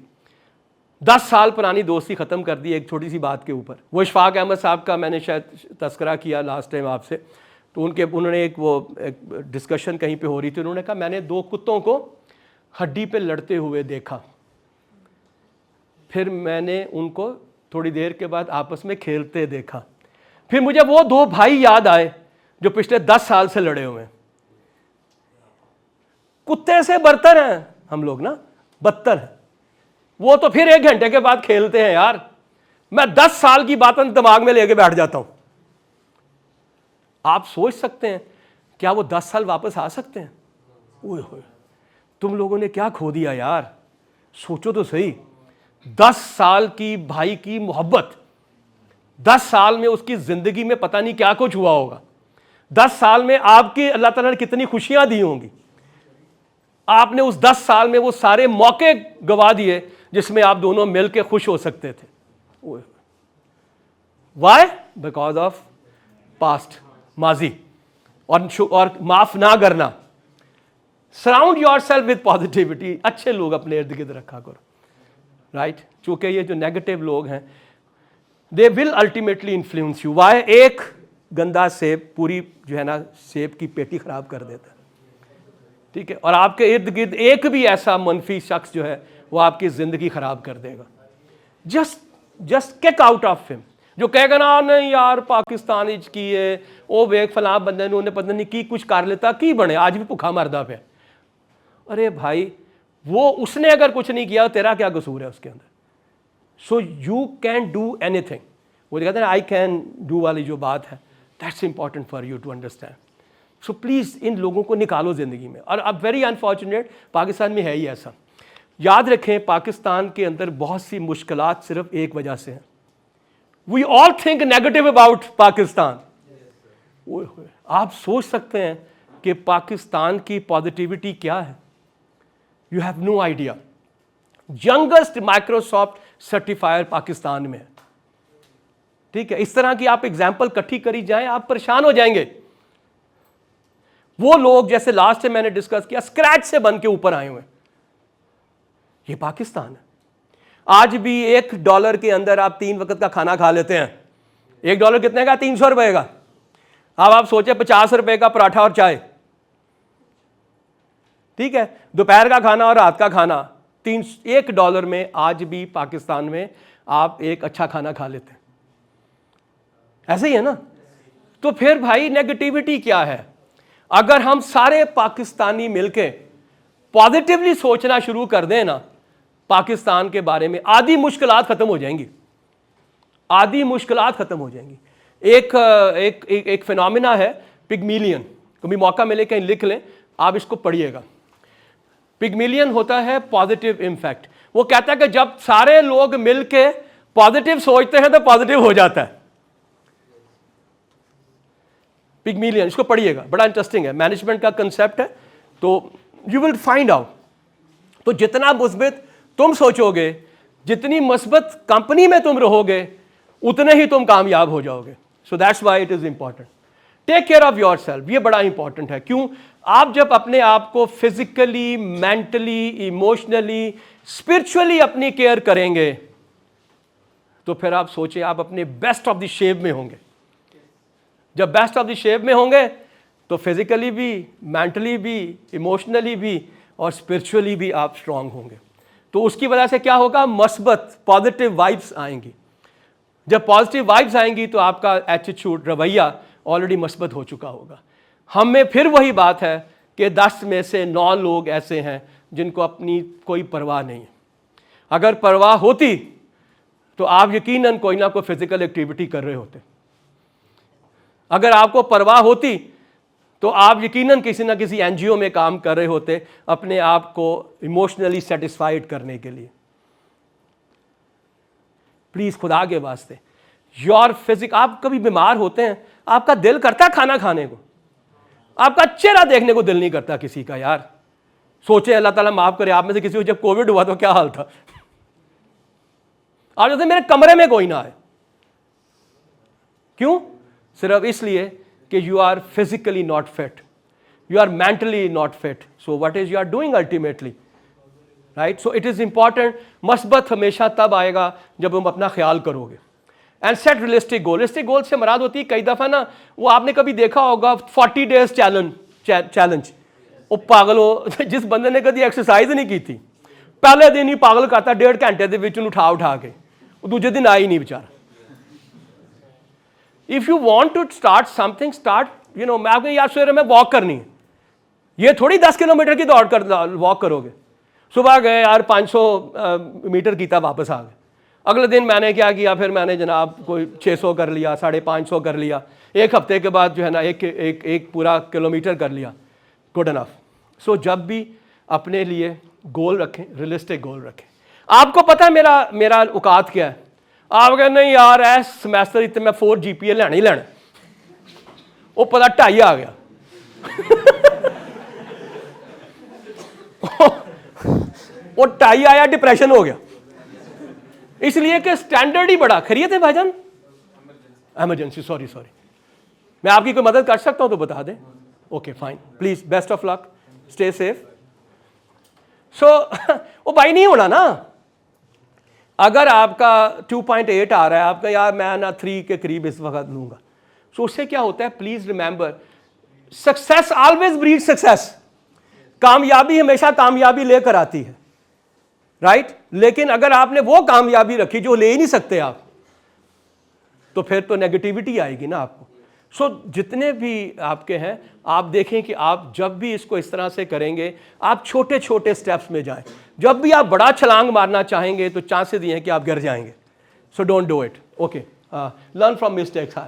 Speaker 1: 10 साल पुरानी दोस्ती ख़त्म कर दी है एक छोटी सी बात के ऊपर। वो इशफाक अहमद साहब का मैंने शायद तस्करा किया लास्ट टाइम आपसे, तो उन्होंने एक डिस्कशन कहीं पे हो रही थी, उन्होंने कहा मैंने 2 कुत्तों को हड्डी पे लड़ते हुए देखा, फिर मैंने उनको थोड़ी देर के बाद आपस में खेलते देखा, फिर मुझे वो 2 भाई याद आए जो पिछले 10 साल से लड़े हुए हैं। कुत्ते से बदतर हैं हम लोग ना, बदतर हैं। वो तो फिर 1 घंटे के बाद खेलते हैं यार, मैं 10 साल की बातें दिमाग में लेके बैठ जाता हूं। आप सोच सकते हैं क्या वो 10 साल वापस आ सकते हैं? ओए होए, तुम लोगों ने क्या खो दिया यार, सोचो तो सही। 10 साल की भाई की मोहब्बत, 10 साल में उसकी जिंदगी में पता नहीं क्या कुछ हुआ होगा, 10 साल में आपकी अल्लाह ताला ने कितनी खुशियां दी होंगी, आपने उस 10 साल में वो सारे मौके गवा दिए जिसमें आप दोनों मिलकर खुश हो सकते थे। वाई? बिकॉज ऑफ पास्ट, माजी, और माफ ना करना। सराउंड योरसेल्फ विद पॉजिटिविटी, अच्छे लोग अपने इर्द गिर्द रखा करो, राइट? चूंकि ये जो नेगेटिव लोग हैं they will ultimately influence you. Why? एक गंदा सेब पूरी जो है ना सेब की पेटी खराब कर देता है, ठीक है, और आपके इर्द गिर्द एक भी ऐसा मनफी शख्स जो है वो आपकी जिंदगी खराब कर देगा। Just kick out of him. जो कहेगा ना नहीं यार पाकिस्तान की है, वो वेख फलां बंदे ने उन्हें पता नहीं की कुछ कर लेता की बने, आज भी भुखा मरदा पे। अरे भाई, वो उसने अगर कुछ नहीं किया तेरा क्या कसूर है उसके अंदर? सो यू कैन डू एनीथिंग। वो कहते हैं आई कैन डू वाली जो बात है, that's important for you to understand. So please इन लोगों को निकालो ज़िंदगी में। और अब वेरी अनफॉर्चुनेट पाकिस्तान में है ही ऐसा। याद रखें, पाकिस्तान के अंदर बहुत सी मुश्किलात सिर्फ एक वजह से हैं। We all think negative about Pakistan. आप सोच सकते हैं कि पाकिस्तान की पॉजिटिविटी क्या है? You have no idea. Youngest Microsoft certifier Pakistan में है, ठीक है। इस तरह की आप एग्जाम्पल इकट्ठी करी जाएं, आप परेशान हो जाएंगे। वो लोग जैसे लास्ट टाइम मैंने डिस्कस किया, स्क्रैच से बन के ऊपर आए हुए, ये पाकिस्तान है। आज भी $1 के अंदर आप 3 वक्त का खाना खा लेते हैं। $1 कितने का? 300 रुपए का। अब आप सोचे 50 रुपए का पराठा और चाय, ठीक है। दोपहर का खाना और रात का खाना $1 में आज भी पाकिस्तान में आप एक अच्छा खाना खा लेते हैं। ऐसे ही है ना? तो फिर भाई नेगेटिविटी क्या है? अगर हम सारे पाकिस्तानी मिलके पॉजिटिवली सोचना शुरू कर दें ना पाकिस्तान के बारे में, आधी मुश्किलात खत्म हो जाएंगी, आधी मुश्किलात खत्म हो जाएंगी। एक फिनोमिना है पिग्मिलियन, कभी मौका मिले कहीं लिख लें, आप इसको पढ़िएगा। पिग्मिलियन होता है पॉजिटिव इम्पैक्ट। वो कहता है कि जब सारे लोग मिलके पॉजिटिव सोचते हैं तो पॉजिटिव हो जाता है। पिग्मिलियन, इसको पढ़िएगा, बड़ा इंटरेस्टिंग है, मैनेजमेंट का कंसेप्ट है, तो यू विल फाइंड आउट। तो जितना मुस्बित तुम सोचोगे, जितनी मुस्बित कंपनी में तुम रहोगे, उतने ही तुम कामयाब हो जाओगे। So that's why it is important. Take care of yourself, ये बड़ा इंपॉर्टेंट है। क्यों? आप जब अपने आप को फिजिकली, मेंटली, इमोशनली, स्पिरिचुअली अपनी केयर करेंगे तो फिर आप सोचें आप अपने बेस्ट ऑफ द शेप में होंगे। जब बेस्ट ऑफ द शेप में होंगे तो फिजिकली भी, मेंटली भी, इमोशनली भी और स्पिरिचुअली भी आप स्ट्रांग होंगे। तो उसकी वजह से क्या होगा? मस्बत पॉजिटिव वाइब्स आएंगी। जब पॉजिटिव वाइब्स आएंगी तो आपका एटीट्यूड, रवैया ऑलरेडी मस्बत हो चुका होगा। हम में फिर वही बात है कि 10 में से 9 लोग ऐसे हैं जिनको अपनी कोई परवाह नहीं है। अगर परवाह होती तो आप यकीनन कोई ना कोई फिजिकल एक्टिविटी कर रहे होते। अगर आपको परवाह होती तो आप यकीनन किसी ना किसी एनजीओ में काम कर रहे होते अपने आप को इमोशनली सेटिस्फाइड करने के लिए। प्लीज खुदा के वास्ते योर फिजिक, आप कभी बीमार होते हैं, आपका दिल करता है खाना खाने को, आपका चेहरा देखने को दिल नहीं करता किसी का। यार सोचे, अल्लाह ताला माफ करे, आप में से किसी को जब कोविड हुआ तो क्या हाल था। आप जैसे मेरे कमरे में कोई ना आए, क्यों? सिर्फ इसलिए कि you are physically not fit, you are mentally not fit. So what is you are doing ultimately, right? So it is important. मस्बत हमेशा तब आएगा जब हम अपना ख्याल करोगे। And set realistic goal. Realistic goal से मुराद होती है कई दफा ना, वो आपने कभी देखा होगा 40 डेज चैलेंज। वो पागल हो, जिस बंदे ने कभी एक्सरसाइज नहीं की थी, पहले दिन ही पागल करता 1.5 घंटे के विच उठा के, दूसरे दिन आई नहीं बेचारा। If you want to start something, start, you know, मैं आपको यार सवेरे में वॉक करनी है, ये थोड़ी 10 किलोमीटर की दौड़ कर वॉक करोगे। सुबह गए यार 500 मीटर कीता, वापस आ गए। अगले दिन मैंने क्या किया, फिर मैंने जनाब कोई 600 कर लिया, 550 कर लिया। एक हफ्ते के बाद जो है ना एक पूरा किलोमीटर कर लिया। Good enough. सो जब भी अपने लिए गोल रखें, रियलिस्टिक गोल रखें। आपको पता है मेरा औकात क्या है? आप कहते नहीं यार ऐस सेमेस्टर इतने मैं 4 GPA लेना ही लेना, वो पता 2.5 आ गया। वो 2.5 आया, डिप्रेशन हो गया, इसलिए कि स्टैंडर्ड ही बड़ा। खैरियत है भाईजान? Emergency, sorry. मैं आपकी कोई मदद कर सकता हूं तो बता दें। Okay fine, please, best of luck, stay safe. So वो भाई नहीं होना ना। अगर आपका 2.8 आ रहा है, आपका यार मैं ना 3 के करीब इस वक्त लूंगा, सो उससे क्या होता है? Please remember, success always breed success. कामयाबी हमेशा कामयाबी लेकर आती है, राइट? लेकिन अगर आपने वो कामयाबी रखी जो ले ही नहीं सकते आप, तो फिर तो नेगेटिविटी आएगी ना आपको। सो जितने भी आपके हैं, आप देखें कि आप जब भी इसको इस तरह से करेंगे, आप छोटे छोटे स्टेप्स में जाएं। जब भी आप बड़ा छलांग मारना चाहेंगे तो चांसेस ये हैं कि आप गिर जाएंगे। So don't do it. Okay, learn from mistakes.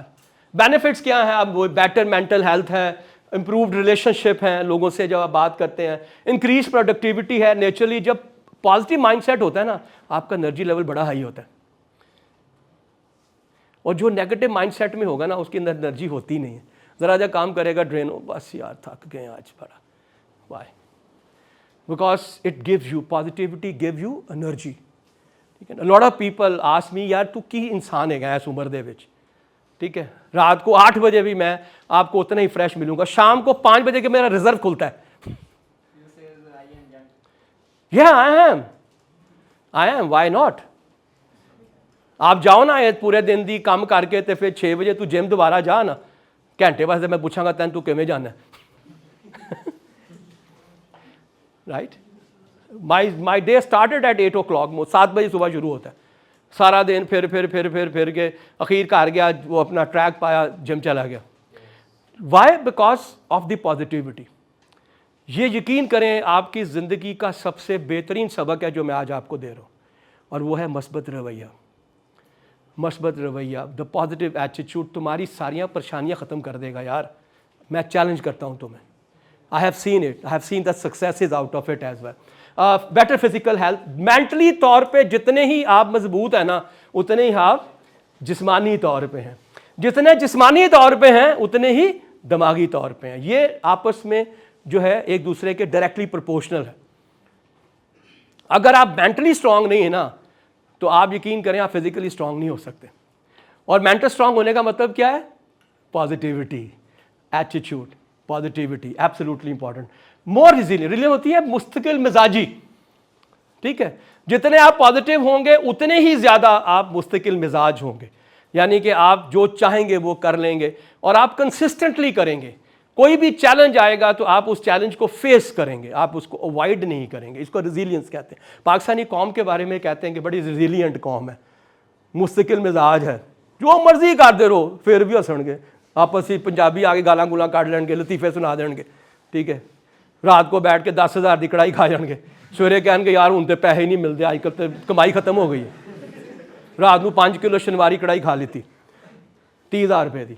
Speaker 1: Benefits क्या है? आप वो बेटर मेंटल हेल्थ है, इंप्रूव्ड रिलेशनशिप है लोगों से जब आप बात करते हैं, इंक्रीज प्रोडक्टिविटी है। नेचुरली जब पॉजिटिव माइंडसेट होता है ना, आपका एनर्जी लेवल बड़ा हाई होता है। और जो नेगेटिव माइंडसेट में होगा ना, उसके अंदर एनर्जी होती नहीं है। ज़रा जा काम करेगा, ड्रेन हो, बस यार थक गए आज बड़ा। Why? Because it gives you positivity, give you energy. ठीक है ना? Lot of people ask me, यार तू की इंसान है इस उम्र दे विच, ठीक है? रात को 8 बजे भी मैं आपको उतना ही फ्रेश मिलूंगा, शाम को 5 बजे के मेरा रिजर्व खुलता है। Yeah, I am. Why not? आप जाओ ना, पूरे दिन दी काम करके ते फिर 6 बजे तू जिम दोबारा जा ना, घंटे वास्ते मैं पूछांगा तैन तू किवें जाना है। Right? My day started at 8 o'clock। 7 बजे सुबह शुरू होता है। सारा दिन फिर के अखीर घर गया, वो अपना ट्रैक पाया, जिम चला गया। Why? Because of the positivity. ये यकीन करें आपकी ज़िंदगी का सबसे बेहतरीन सबक है जो मैं आज आपको दे रहा हूँ, और वो है मस्बत रवैया। मस्बत रवैया, द पॉजिटिव एटीट्यूड तुम्हारी सारियाँ परेशानियाँ ख़त्म कर देगा यार। मैं चैलेंज करता हूँ तुम्हें। I have seen it, I have seen the successes out of it as well. Better physical health, mentally तौर पे जितने ही आप मजबूत हैं ना, उतने ही आप जिस्मानी तौर पे हैं। जितने जिस्मानी तौर पे हैं उतने ही दिमागी तौर पे हैं। ये आपस में जो है एक दूसरे के डायरेक्टली प्रोपोर्शनल है। अगर आप मेंटली स्ट्रांग नहीं है ना, तो आप यकीन करें आप फिजिकली स्ट्रांग नहीं हो सकते। और मेंटल स्ट्रांग होने का मतलब क्या है? Positivity, attitude, positivity, absolutely important. More resilient होती है मुस्तकिल मिजाजी। ठीक है? जितने आप पॉजिटिव होंगे उतने ही ज्यादा आप मुस्तकिल मिजाज होंगे, यानी कि आप जो चाहेंगे वो कर लेंगे, और आप कंसिस्टेंटली करेंगे। कोई भी चैलेंज आएगा तो आप उस चैलेंज को फेस करेंगे, आप उसको अवॉइड नहीं करेंगे। इसको रेजिलियंस कहते हैं। पाकिस्तानी कौम के बारे में कहते हैं कि बड़ी रेजिलियंट कौम है, मुस्तकिल मिजाज है, जो मर्जी करते रहो फिर भी हसणगे। आपस में पंजाबी आगे गालां गुलां कढ़ लेंगे, लतीफे सुना देंगे। ठीक है? रात को बैठ के 10,000 की कढ़ाई खा जाएंगे, सवेरे कहने यार हूँ तो पैसे नहीं मिलते, अजकल तो कमाई खत्म हो गई है। रात को 5 किलो शनिवारी कढ़ाई खा ली थी 30,000 रुपये की।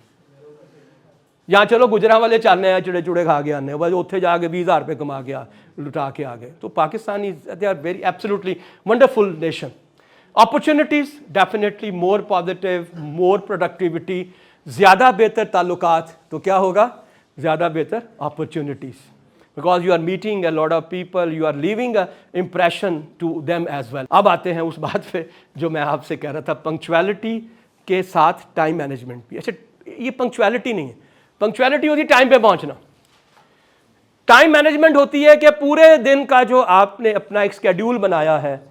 Speaker 1: यहाँ चलो गुजरा वाले चलने हैं, चिड़े चुड़े खा के आने, बस उत्थे जाके 20,000 रुपये कमा के लुटा के आ गए। तो Pakistan is they are very absolutely wonderful nation. Opportunities definitely more positive, more productivity, ज़्यादा बेहतर ताल्लुकात, तो क्या होगा, ज़्यादा बेहतर opportunities, because you are meeting a lot of people, you are leaving a impression to them as well. अब आते हैं उस बात पे जो मैं आपसे कह रहा था, पंक्चुअलिटी के साथ टाइम मैनेजमेंट भी। अच्छा, ये पंक्चुअलिटी नहीं है, पंक्चुअलिटी होती है टाइम पे पहुंचना। टाइम मैनेजमेंट होती है कि पूरे दिन का जो आपने अपना एक स्केड्यूल बनाया है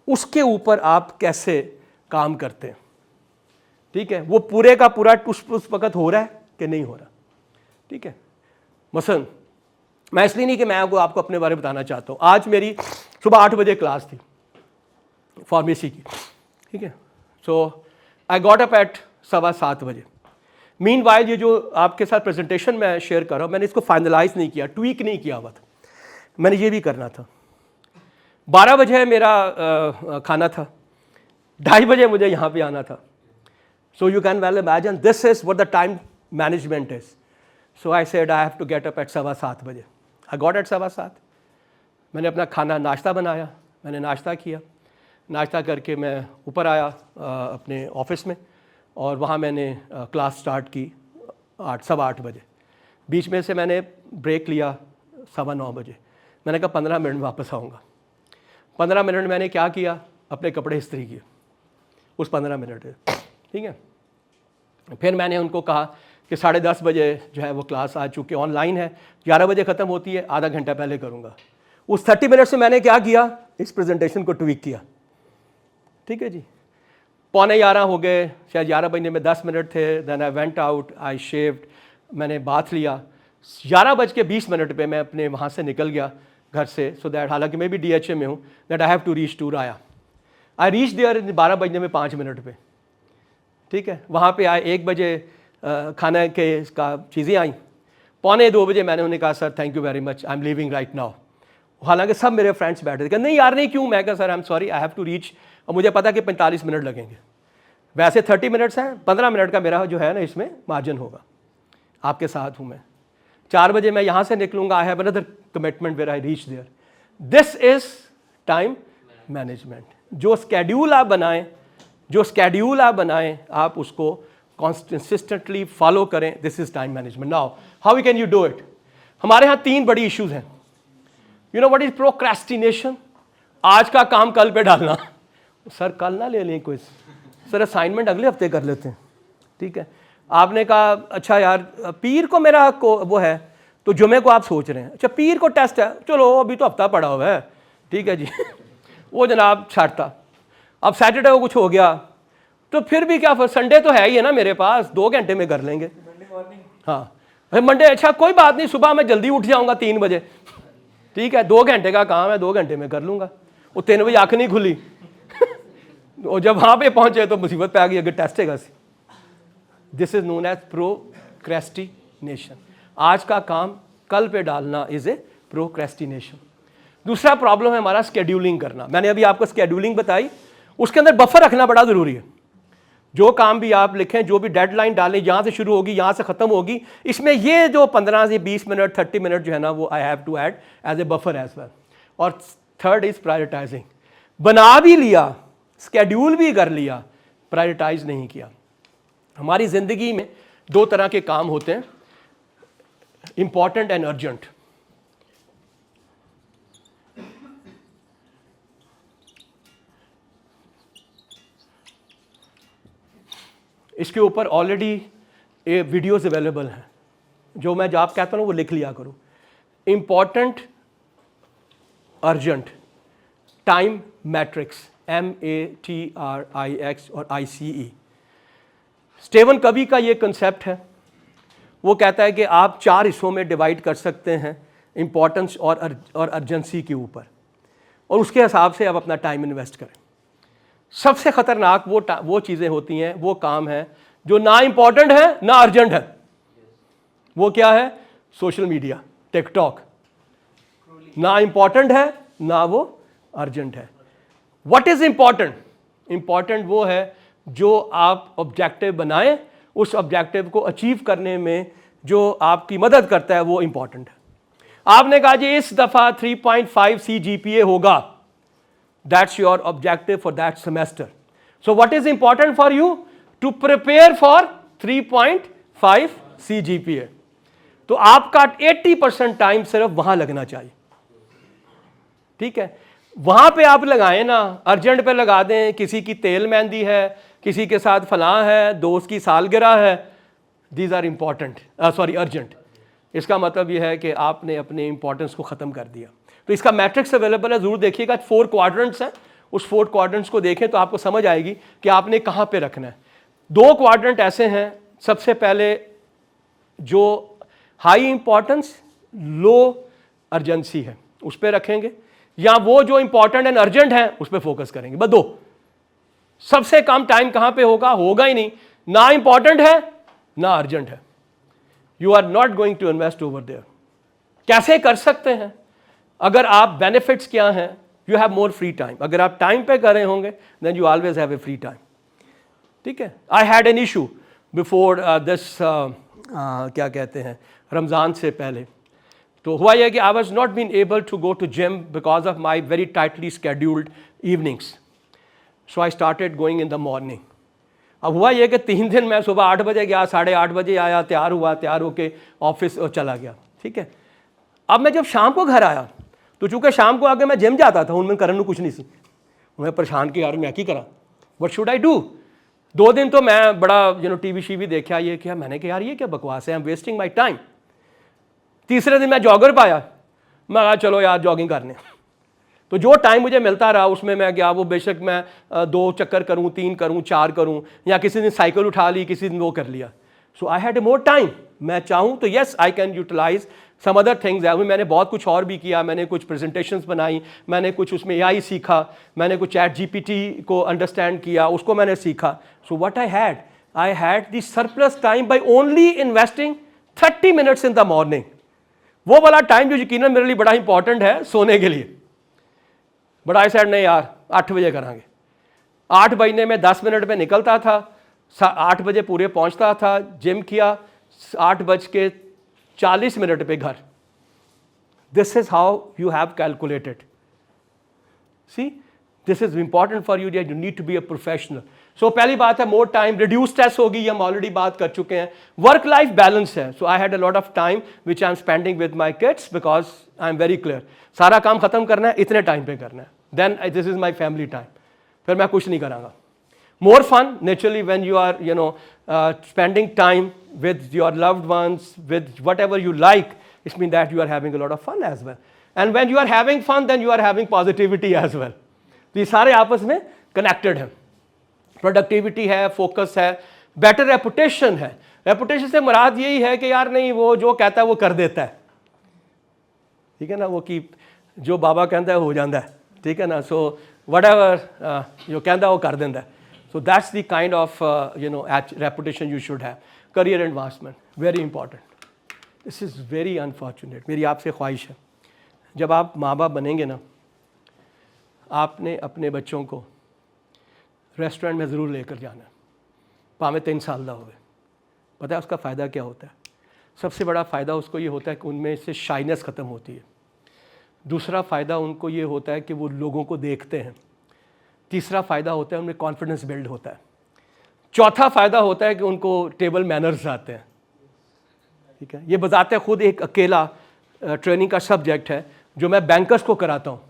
Speaker 1: उसके ऊपर आप कैसे काम करते हैं, ठीक है, वो पूरे का पूरा उस वक्त हो रहा है कि नहीं हो रहा, ठीक है। मसलन मैं इसलिए नहीं कि मैं आपको अपने बारे में बताना चाहता हूँ, आज मेरी सुबह 8 बजे क्लास थी फार्मेसी की, ठीक है। So I got up at 7:15 बजे। मीनवाइल ये जो आपके साथ प्रेजेंटेशन मैं शेयर कर रहा हूँ, मैंने इसको फाइनलाइज नहीं किया, ट्वीक नहीं किया हुआ था, मैंने ये भी करना था। 12 बजे मेरा खाना था, 2:30 बजे मुझे यहाँ पे आना था। So you can well imagine this is what the time management is. So I said I have to get up at 7:15 बजे। I got at 7:15। मैंने अपना खाना नाश्ता बनाया, मैंने नाश्ता किया, नाश्ता करके मैं ऊपर आया अपने ऑफिस में, और वहाँ मैंने क्लास स्टार्ट की 8:15 बजे। बीच में से मैंने ब्रेक लिया 9:15 बजे। मैंने कहा 15 मिनट में वापस आऊँगा। 15 मिनट में मैंने क्या किया, अपने कपड़े इस्त्री किए उस 15 मिनट में, ठीक है। फिर मैंने उनको कहा कि 10:30 बजे जो है वो क्लास आ चुकी ऑनलाइन है, 11 बजे ख़त्म होती है, आधा घंटा पहले करूँगा। उस 30 मिनट से मैंने क्या किया, इस प्रेजेंटेशन को ट्वीक किया, ठीक है जी। 11:15 हो गए, शायद 11 बजने में 10 मिनट थे। Then I went out, I shaved, मैंने बाथ लिया। 11:20 पे मैं अपने वहाँ से निकल गया घर से, सो दैट, हालांकि मैं भी DHA में हूँ, that I have to reach to राया। आई रीच देयर 12 बजने में 5 मिनट पे, ठीक है। वहाँ पे आए 1 बजे, खाना के इसका चीज़ें आई। 1:45 बजे मैंने उन्हें कहा sir thank you very much, I am leaving right now. हालांकि सब मेरे फ्रेंड्स बैठे थे, नहीं यार नहीं, क्यों? मैं कहा sir I am sorry, I have to reach, और मुझे पता कि 45 मिनट लगेंगे। वैसे 30 मिनट्स हैं, 15 मिनट का मेरा जो है ना इसमें मार्जिन होगा, आपके साथ हूँ मैं। 4 बजे मैं यहाँ से निकलूँगा, I have another commitment where I reach there. This is time management. जो स्केड्यूल आप बनाएं, आप उसको कंसिस्टेंटली फॉलो करें, this is time management. Now how we can you do it? हमारे यहाँ 3 बड़ी इश्यूज़ हैं। You know what is procrastination? आज का काम कल पे डालना। सर कल ना ले लें क्विज, सर असाइनमेंट अगले हफ्ते कर लेते हैं, ठीक है। आपने कहा अच्छा यार पीर को मेरा वो है, तो जुमे को आप सोच रहे हैं, अच्छा पीर को टेस्ट है, चलो अभी तो हफ्ता पड़ा हुआ है, ठीक है जी। वो जनाब छाटता। अब सैटरडे को कुछ हो गया तो फिर भी क्या, संडे तो है ही है ना मेरे पास, 2 घंटे में कर लेंगे। हाँ मंडे, अच्छा कोई बात नहीं, सुबह मैं जल्दी उठ जाऊँगा 3 बजे, ठीक है, 2 घंटे का काम है, 2 घंटे में कर लूँगा। वो 3 बजे आँख नहीं खुली और जब वहाँ पे पहुँचे तो मुसीबत पे आ गई, अगर टेस्ट है। This is known as procrastination. आज का काम कल पे डालना इज ए प्रोक्रेस्टिनेशन। दूसरा प्रॉब्लम है हमारा स्केड्यूलिंग करना। मैंने अभी आपको स्केड्यूलिंग बताई, उसके अंदर बफर रखना बड़ा ज़रूरी है। जो काम भी आप लिखें, जो भी डेडलाइन डालें, यहाँ से शुरू होगी यहाँ से ख़त्म होगी, इसमें ये जो 15 से 20 मिनट 30 मिनट जो है ना, वो I have to add as a buffer as well. और थर्ड इज़ प्रायोरिटाइजिंग। बना भी लिया, स्केड्यूल भी कर लिया, प्रायोरिटाइज नहीं किया। हमारी ज़िंदगी में 2 तरह के काम होते हैं, इंपॉर्टेंट एंड अर्जेंट। इसके ऊपर ऑलरेडी वीडियोस अवेलेबल हैं, जो मैं जब कहता हूँ वो लिख लिया करो। Important, urgent, time matrix, MATRIX और ICE। स्टीवन कवी का ये कंसेप्ट है, वो कहता है कि आप 4 हिस्सों में डिवाइड कर सकते हैं, इंपॉर्टेंस और अर्जेंसी के ऊपर, और उसके हिसाब से आप अपना टाइम इन्वेस्ट करें। सबसे ख़तरनाक वो चीज़ें होती हैं, वो काम है जो ना इंपॉर्टेंट है ना अर्जेंट है। वो क्या है? सोशल मीडिया, टिकटॉक, ना इंपॉर्टेंट है ना वो अर्जेंट है। What is important? इंपॉर्टेंट वो है जो आप ऑब्जेक्टिव बनाएं, उस ऑब्जेक्टिव को अचीव करने में जो आपकी मदद करता है वो इंपॉर्टेंट है। आपने कहा जी इस दफा 3.5 CGPA होगा, that's your objective for that semester. So what is important for you? To prepare for 3.5 CGPA। तो आपका 80% टाइम सिर्फ वहां लगना चाहिए, ठीक है? वहां पे आप लगाएं ना, अर्जेंट पे लगा दें, किसी की तेल मेहंदी है, किसी के साथ फलां है, दोस्त की सालगिरह है, these are important, sorry urgent. इसका मतलब यह है कि आपने अपने इंपॉर्टेंस को ख़त्म कर दिया। तो इसका मैट्रिक्स अवेलेबल है, ज़रूर देखिएगा। 4 क्वाड्रेंट्स हैं, उस 4 क्वाड्रेंट्स को देखें तो आपको समझ आएगी कि आपने कहाँ पे रखना है। 2 क्वाड्रेंट ऐसे हैं, सबसे पहले जो हाई इंपॉर्टेंस लो अर्जेंसी है उस पर रखेंगे, या वो जो इंपॉर्टेंट एंड अर्जेंट है उस पर फोकस करेंगे। बस 2। सबसे कम टाइम कहाँ पे होगा? होगा ही नहीं, ना इंपॉर्टेंट है ना अर्जेंट है। You are not going to invest over there. कैसे कर सकते हैं? अगर आप बेनिफिट्स क्या हैं? You have more free time. अगर आप टाइम पे कर रहे होंगे then you always have a free time, ठीक है? I had an issue before this, क्या कहते हैं, रमज़ान से पहले। तो हुआ यह कि I was not been able to go to gym because of my very tightly scheduled evenings. So I started going in the morning. अब हुआ यह कि 3 दिन मैं सुबह 8 बजे गया, 8:30 बजे आया, तैयार हुआ, तैयार होके ऑफिस चला गया, ठीक है? अब मैं जब शाम को घर आया तो चूंकि शाम को आगे मैं जिम जाता था, उनमें करने कुछ नहीं सी, मैं परेशान कि यार मैं क्या करा, व्हाट शुड आई डू। 2 दिन तो मैं बड़ा टीवी शीवी देखा, ये क्या, मैंने कहा यार ये क्या बकवास है, I am wasting my time. तीसरे दिन मैं जॉगर पाया, मैं कहा चलो यार जॉगिंग करने। तो जो टाइम मुझे मिलता रहा उसमें मैं गया, वो बेशक मैं 2 चक्कर करूं, 3 करूं, 4 करूं, या किसी दिन साइकिल उठा ली, किसी दिन वो कर लिया। So I had a more time. मैं चाहूँ तो yes I can utilize some other things. मैंने बहुत कुछ और भी किया, मैंने कुछ प्रेजेंटेशंस बनाई, मैंने कुछ उसमें AI सीखा, मैंने कुछ चैट GPT को अंडरस्टैंड किया, उसको मैंने सीखा। So what I had the surplus time by only investing 30 minutes in the morning. वो वाला टाइम जो यकीनन मेरे लिए बड़ा इंपॉर्टेंट है सोने के लिए, बट आई सेड नहीं यार 8 बजे करांगे। 8 बजने में 10 मिनट में निकलता था, 8 बजे पूरे पहुंचता था, जिम किया, 8:40 पे घर। This is how you have calculated. See, this is important for you, you need to be a professional. So पहली बात है मोर टाइम, रिड्यूस स्ट्रेस होगी, हम ऑलरेडी बात कर चुके हैं। वर्क लाइफ बैलेंस है। So I had a lot of time which I am spending with my kids because I am very clear, सारा काम खत्म करना है, इतने टाइम पे करना है, then this is my family time, फिर मैं कुछ नहीं करांगा। More fun, naturally, when you are, spending time with your loved ones, with whatever you like, it means that you are having a lot of fun as well. And when you are having fun, then you are having positivity as well. तो ये सारे आपस में connected हैं। Productivity है, focus है, better reputation है। Reputation से मुराद यही है कि यार नहीं, वो जो कहता है वो कर देता है, ठीक है ना? वो कि जो बाबा कहता है हो जाता है, ठीक है ना? So whatever जो कहता है वो कर देता है। So that's the kind of reputation you should have. Career advancement, very important. This is very unfortunate. मेरी आपसे ख्वाहिश है, जब आप माँ बाप बनेंगे ना, आपने अपने बच्चों को रेस्टोरेंट में ज़रूर लेकर जाना है, भावें 3 साल का होवे। पता है उसका फ़ायदा क्या होता है? सबसे बड़ा फ़ायदा उसको ये होता है कि उनमें से शाइनेस ख़त्म होती है। दूसरा फ़ायदा उनको ये होता है कि वो लोगों को देखते हैं। तीसरा फ़ायदा होता है उनमें कॉन्फिडेंस बिल्ड होता है। चौथा फ़ायदा होता है कि उनको टेबल मैनर्स आते हैं, ठीक है? ये बजाते खुद एक अकेला ट्रेनिंग का सब्जेक्ट है जो मैं बैंकर्स को कराता हूँ,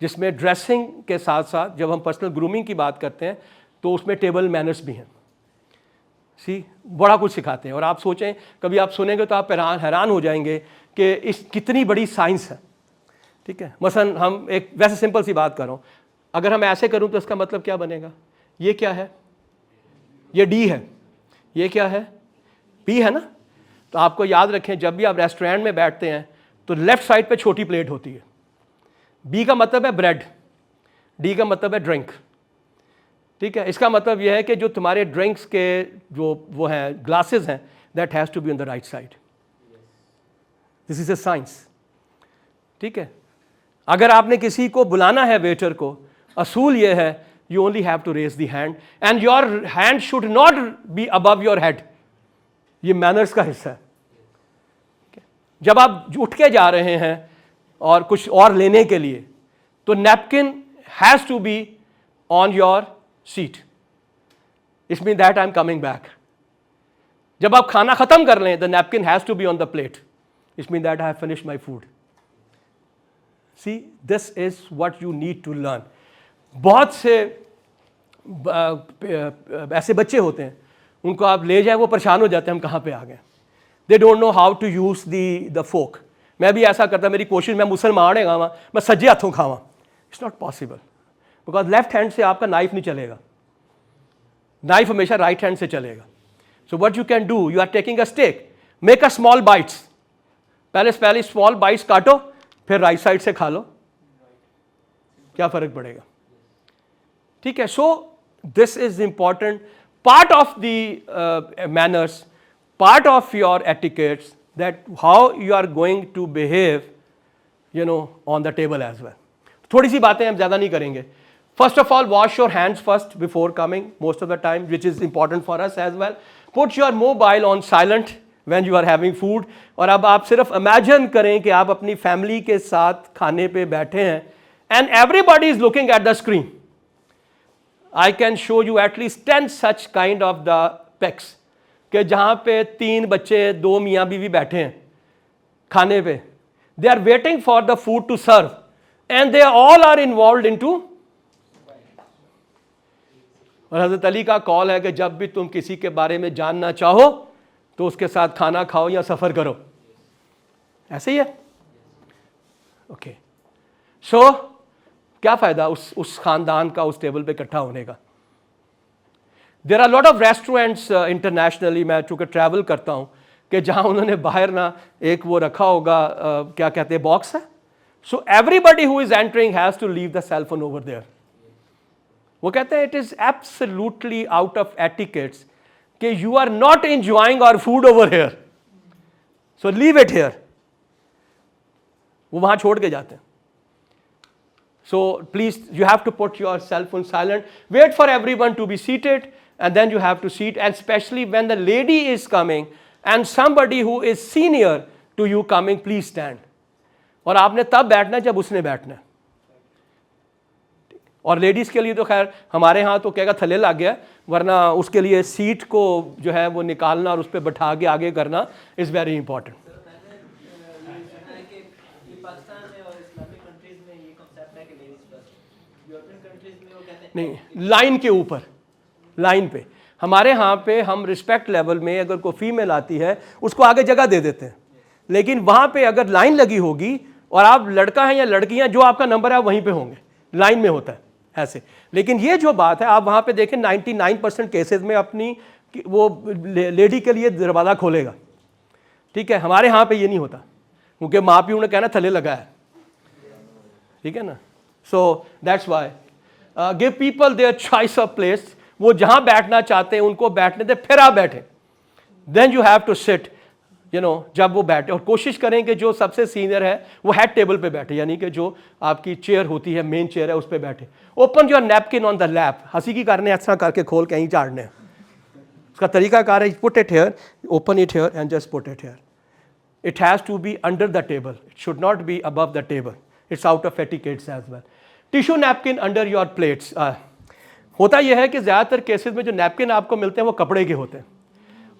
Speaker 1: जिसमें ड्रेसिंग के साथ साथ जब हम पर्सनल ग्रूमिंग की बात करते हैं तो उसमें टेबल मैनर्स भी हैं। सी, बड़ा कुछ सिखाते हैं। और आप सोचें, कभी आप सुनेंगे तो आप हैरान हो जाएंगे कि इस कितनी बड़ी साइंस है, ठीक है? मसलन हम एक वैसे सिंपल सी बात कर रहा हूँ, अगर हम ऐसे करूं तो इसका मतलब क्या बनेगा? ये क्या है? ये डी है। ये क्या है? पी है ना? तो आपको याद रखें, जब भी आप रेस्टोरेंट में बैठते हैं तो लेफ्ट साइड पे छोटी प्लेट होती है। बी का मतलब है ब्रेड, डी का मतलब है ड्रिंक, ठीक है? इसका मतलब यह है कि जो तुम्हारे ड्रिंक्स के जो वो हैं ग्लासेस हैं, that has to be on the right side. This is a science. ठीक है, अगर आपने किसी को बुलाना है वेटर को, असूल ये है you only have to raise the hand and your hand should not be above your head. ये मैनर्स का हिस्सा है। जब आप उठ के जा रहे हैं और कुछ और लेने के लिए, तो napkin has to be on your seat. It mean that I am coming back. जब आप खाना खत्म कर लें, the napkin has to be on the plate. It mean that I have finished my food. See, this is what you need to learn. बहुत से ऐसे बच्चे होते हैं, उनको आप ले जाए वो परेशान हो जाते हैं, हम कहाँ पे आ गए। They don't know how to use the fork. मैं भी ऐसा करता, मेरी कोशिश मैं मुसलमान है खावा, मैं सज्जे हाथों खावा। It's not possible, because left hand से आपका नाइफ नहीं चलेगा, नाइफ हमेशा राइट हैंड से चलेगा। So what you can do, you are taking a steak, make a small bites. पहले स्मॉल बाइट्स काटो, फिर राइट साइड से खा लो, क्या फर्क पड़ेगा। ठीक है, सो this is important part of the manners, part of your etiquettes, that how you are going to behave, you know, on the table as well. थोड़ी सी बातें हम ज़्यादा नहीं करेंगे। First of all, wash your hands first before coming most of the time, which is important for us as well. Put your mobile on silent when you are having food. और अब आप सिर्फ imagine करें कि आप अपनी family के साथ खाने पे बैठे हैं and everybody is looking at the screen. I can show you at least 10 such kind of the pecs. कि जहाँ पे 3 बच्चे 2 मियाँ बीवी बैठे हैं खाने पे, they are waiting for the food to serve and they all are involve into. और हज़रत अली का कॉल है कि जब भी तुम किसी के बारे में जानना चाहो तो उसके साथ खाना खाओ या सफ़र करो। ऐसे ही है। ओके, सो क्या फ़ायदा उस ख़ानदान का उस टेबल पे इकट्ठा होने का। There are lot of restaurants internationally, मैं चूँकि ट्रैवल करता हूँ, कि जहाँ उन्होंने बाहर ना एक वो रखा होगा क्या कहते हैं, बॉक्स है। So everybody who is entering has to leave the cell phone over there. वो कहते हैं it is absolutely out of etiquettes कि you are not enjoying our food over here, so leave it here. वो वहाँ छोड़ के जाते हैं। So please, you have to put your cell phone silent, wait for everyone to be seated, and then you have to seat. And especially when the lady is coming and somebody who is senior to you coming, please stand. और आपने तब बैठना है जब उसने बैठना है। और लेडीज़ के लिए तो खैर हमारे यहाँ तो कहेगा थले लग गया, वरना उसके लिए सीट को जो है वो निकालना और उस पर बैठा के आगे करना इज़ वेरी इंपॉर्टेंट। नहीं, लाइन के ऊपर, लाइन पे हमारे यहाँ पे हम रिस्पेक्ट लेवल में अगर कोई फीमेल आती है उसको आगे जगह दे देते हैं, लेकिन वहाँ पे अगर लाइन लगी होगी और आप लड़का हैं या लड़की हैं, जो आपका नंबर है वहीं पे होंगे, लाइन में होता है ऐसे। लेकिन ये जो बात है आप वहाँ पे देखें 99% केसेस में अपनी वो लेडी के लिए दरवाज़ा खोलेगा। ठीक है, हमारे यहाँ पे ये नहीं होता क्योंकि माँ प्यों ने कहना थले लगा है। ठीक है ना, so that's why give people their choice of place. वो जहाँ बैठना चाहते हैं उनको बैठने दे, फिर आप बैठे, then you have to sit, you know, जब वो बैठे। और कोशिश करें कि जो सबसे सीनियर है वो हेड टेबल पे बैठे, यानी कि जो आपकी चेयर होती है, मेन चेयर है, उस पर बैठे। Open your napkin on the lap, हंसी की करने ऐसा करके खोल के यहीं झाड़ने। उसका तरीका कार है, put it here, open it here and just put it here. It has to be under the table, it should not be above the table, it's out of etiquettes as well. Tissue napkin under your plates. होता यह है कि ज़्यादातर cases में जो napkin आपको मिलते हैं वो कपड़े के होते हैं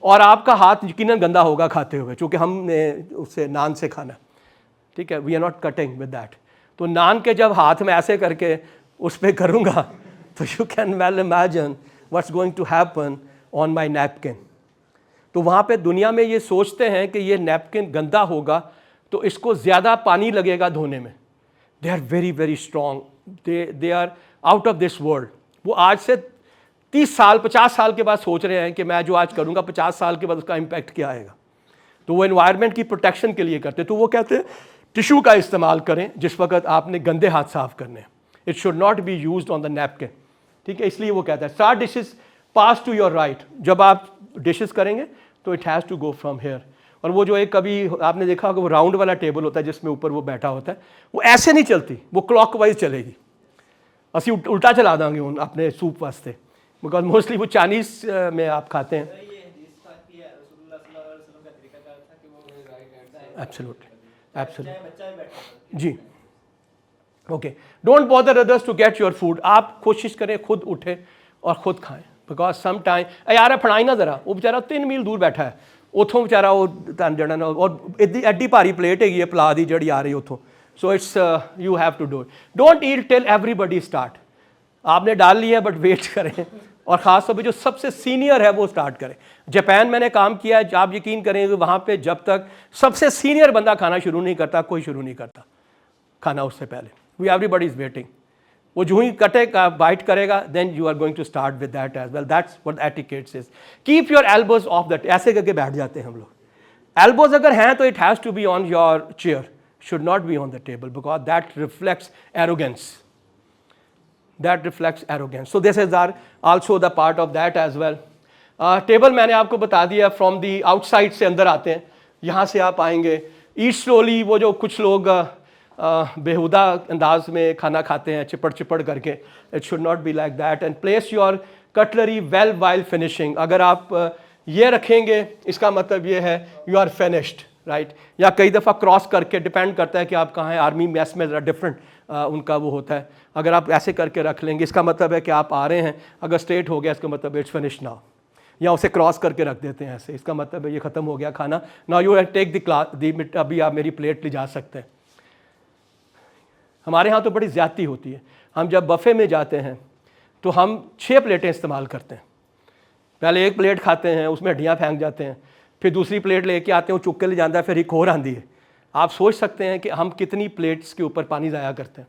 Speaker 1: और आपका हाथ यकीनन गंदा होगा खाते हुए, क्योंकि हमने उससे नान से खाना। ठीक है, we are not cutting with that. तो नान के जब हाथ में ऐसे करके उस पर करूँगा तो you can well imagine what's going to happen on my napkin. तो वहाँ पे दुनिया में ये सोचते हैं कि ये नैपकिन गंदा होगा तो इसको ज़्यादा पानी लगेगा धोने में। They are very very strong, they are out of this world. वो आज से 30 साल 50 साल के बाद सोच रहे हैं कि मैं जो आज करूँगा 50 साल के बाद उसका इम्पैक्ट क्या आएगा। तो वो एनवायरनमेंट की प्रोटेक्शन के लिए करते, तो वो कहते हैं टिश्यू का इस्तेमाल करें जिस वक्त आपने गंदे हाथ साफ करने। It should not be used on the napkin. ठीक है, इसलिए वो कहता है star dishes pass to your right. जब आप डिशेस करेंगे तो it has to go from here. और वो जो एक कभी आपने देखा होगा वो राउंड वाला टेबल होता है जिसमें ऊपर वो बैठा होता है, वो ऐसे नहीं चलती, वो क्लॉकवाइज चलेगी। असी उल्टा चला देंगे उन अपने सूप वास्ते, बिकॉज मोस्टली वो चाइनीज में आप खाते हैं। एब्सोल्युटली एब्सोल्युटली जी। Okay, don't bother others to get your food. आप कोशिश करें खुद उठें और खुद खाएं, बिकॉज सम टाइम यार फड़ाई ना जरा, वो बेचारा 3 मील दूर बैठा है, उतों बेचारा वो तन जड़ा ना, और एड्डी भारी प्लेट हैगी है पला दी जी आ रही उतों। So it's you have to do it. Don't eat till everybody start. आपने डाल लिया बट वेट करें, और ख़ास तौर पे जो सबसे सीनियर है वो स्टार्ट करें। जापान मैंने काम किया है, आप यकीन करेंगे वहाँ पे जब तक सबसे सीनियर बंदा खाना शुरू नहीं करता, कोई शुरू नहीं करता खाना उससे पहले। We everybody is waiting. वो जो ही कटेगा बाइट करेगा, then you are going to start with that as well. That's what etiquettes is. Keep your elbows off that. ऐसे करके बैठ जाते हैं हम लोग। एल्बोज अगर हैं तो it has to be on your chair, should not be on the table, because that reflects arrogance. That reflects arrogance. So this is also the part of that as well. Table मैंने आपको बता दिया, from the outside से अंदर आते हैं, यहाँ से आप आएंगे। Eat slowly, वो जो कुछ लोग बेहुदा अंदाज में खाना खाते हैं चिपड़ चिपड़ करके, it should not be like that. And place your cutlery well while finishing. अगर आप ये रखेंगे इसका मतलब ये है you are finished. राइट, या कई दफ़ा क्रॉस करके, डिपेंड करता है कि आप कहाँ हैं। आर्मी मैस में ज़रा डिफरेंट उनका वो होता है। अगर आप ऐसे करके रख लेंगे इसका मतलब है कि आप आ रहे हैं, अगर स्ट्रेट हो गया इसका मतलब इट्स फिनिश नाउ। या उसे क्रॉस करके रख देते हैं ऐसे, इसका मतलब है ये ख़त्म हो गया खाना, now you take the class, अभी आप मेरी प्लेट ले जा सकते हैं। हमारे यहाँ तो बड़ी ज़्यादती होती है। हम जब बफ़े में जाते हैं तो हम 6 प्लेटें इस्तेमाल करते हैं। पहले 1 प्लेट खाते हैं, उसमें हड्डियाँ फेंक जाते हैं, फिर दूसरी प्लेट लेके आते हैं, वो चुक के ले जाता है, फिर एक और आती है। आप सोच सकते हैं कि हम कितनी प्लेट्स के ऊपर पानी ज़ाया करते हैं।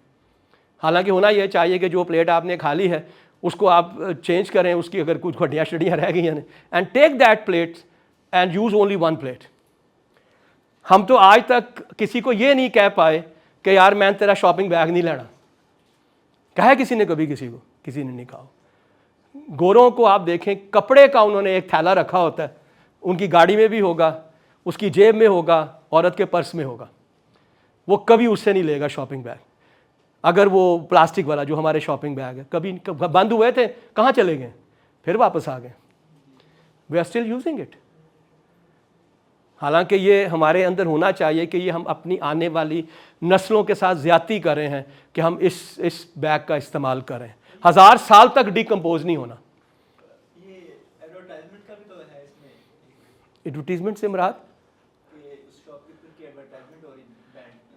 Speaker 1: हालांकि होना यह चाहिए कि जो प्लेट आपने खा ली है उसको आप चेंज करें, उसकी अगर कुछ हड्डियाँ शड्डियाँ रह गई हैं, and take that plate and use only 1 plate. हम तो आज तक किसी को ये नहीं कह पाए कि यार मैं तेरा शॉपिंग बैग नहीं लेना। कहा किसी ने कभी किसी को? किसी ने नहीं कहा। गोरों को आप देखें, कपड़े का उन्होंने एक थैला रखा होता है, उनकी गाड़ी में भी होगा, उसकी जेब में होगा, औरत के पर्स में होगा। वो कभी उससे नहीं लेगा शॉपिंग बैग। अगर वो प्लास्टिक वाला जो हमारे शॉपिंग बैग है, कभी बंद हुए थे, कहाँ चले गए, फिर वापस आ गए। We are still using it. हालांकि ये हमारे अंदर होना चाहिए कि ये हम अपनी आने वाली नस्लों के साथ ज़्यादती कर रहे हैं कि हम इस बैग का इस्तेमाल करें। 1000 साल तक डिकम्पोज नहीं होना। एडवर्टीजमेंट से मुराद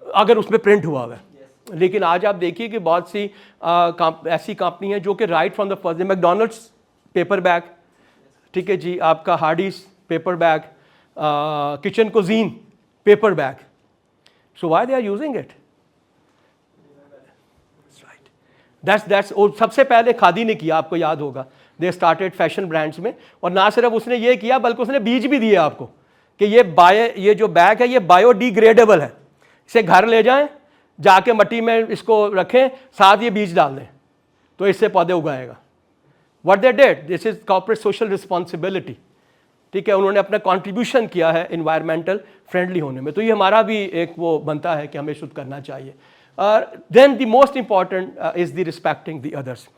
Speaker 1: अगर उसमें प्रिंट हुआ है। लेकिन आज आप देखिए कि बहुत सी ऐसी कंपनी है जो कि right from the first, McDonald's paper bag, ठीक है जी, आपका Hardee's paper bag, kitchen cuisine paper bag. So why they are using it? That's सबसे पहले खादी ने किया, आपको याद होगा। दे स्टार्टेड फैशन ब्रांड्स में, और ना सिर्फ उसने ये किया बल्कि उसने बीज भी दिए आपको कि ये जो बैग है ये बायोडिग्रेडेबल है, इसे घर ले जाएं, जाके मिट्टी में इसको रखें, साथ ये बीज डाल दें तो इससे पौधे उगाएगा। What they did, this is corporate social responsibility. ठीक है, उन्होंने अपना कॉन्ट्रीब्यूशन किया है इन्वायरमेंटल फ्रेंडली होने में। तो ये हमारा भी एक वो बनता है कि हमें शुद्ध करना चाहिए। Then the most important is the respecting the others.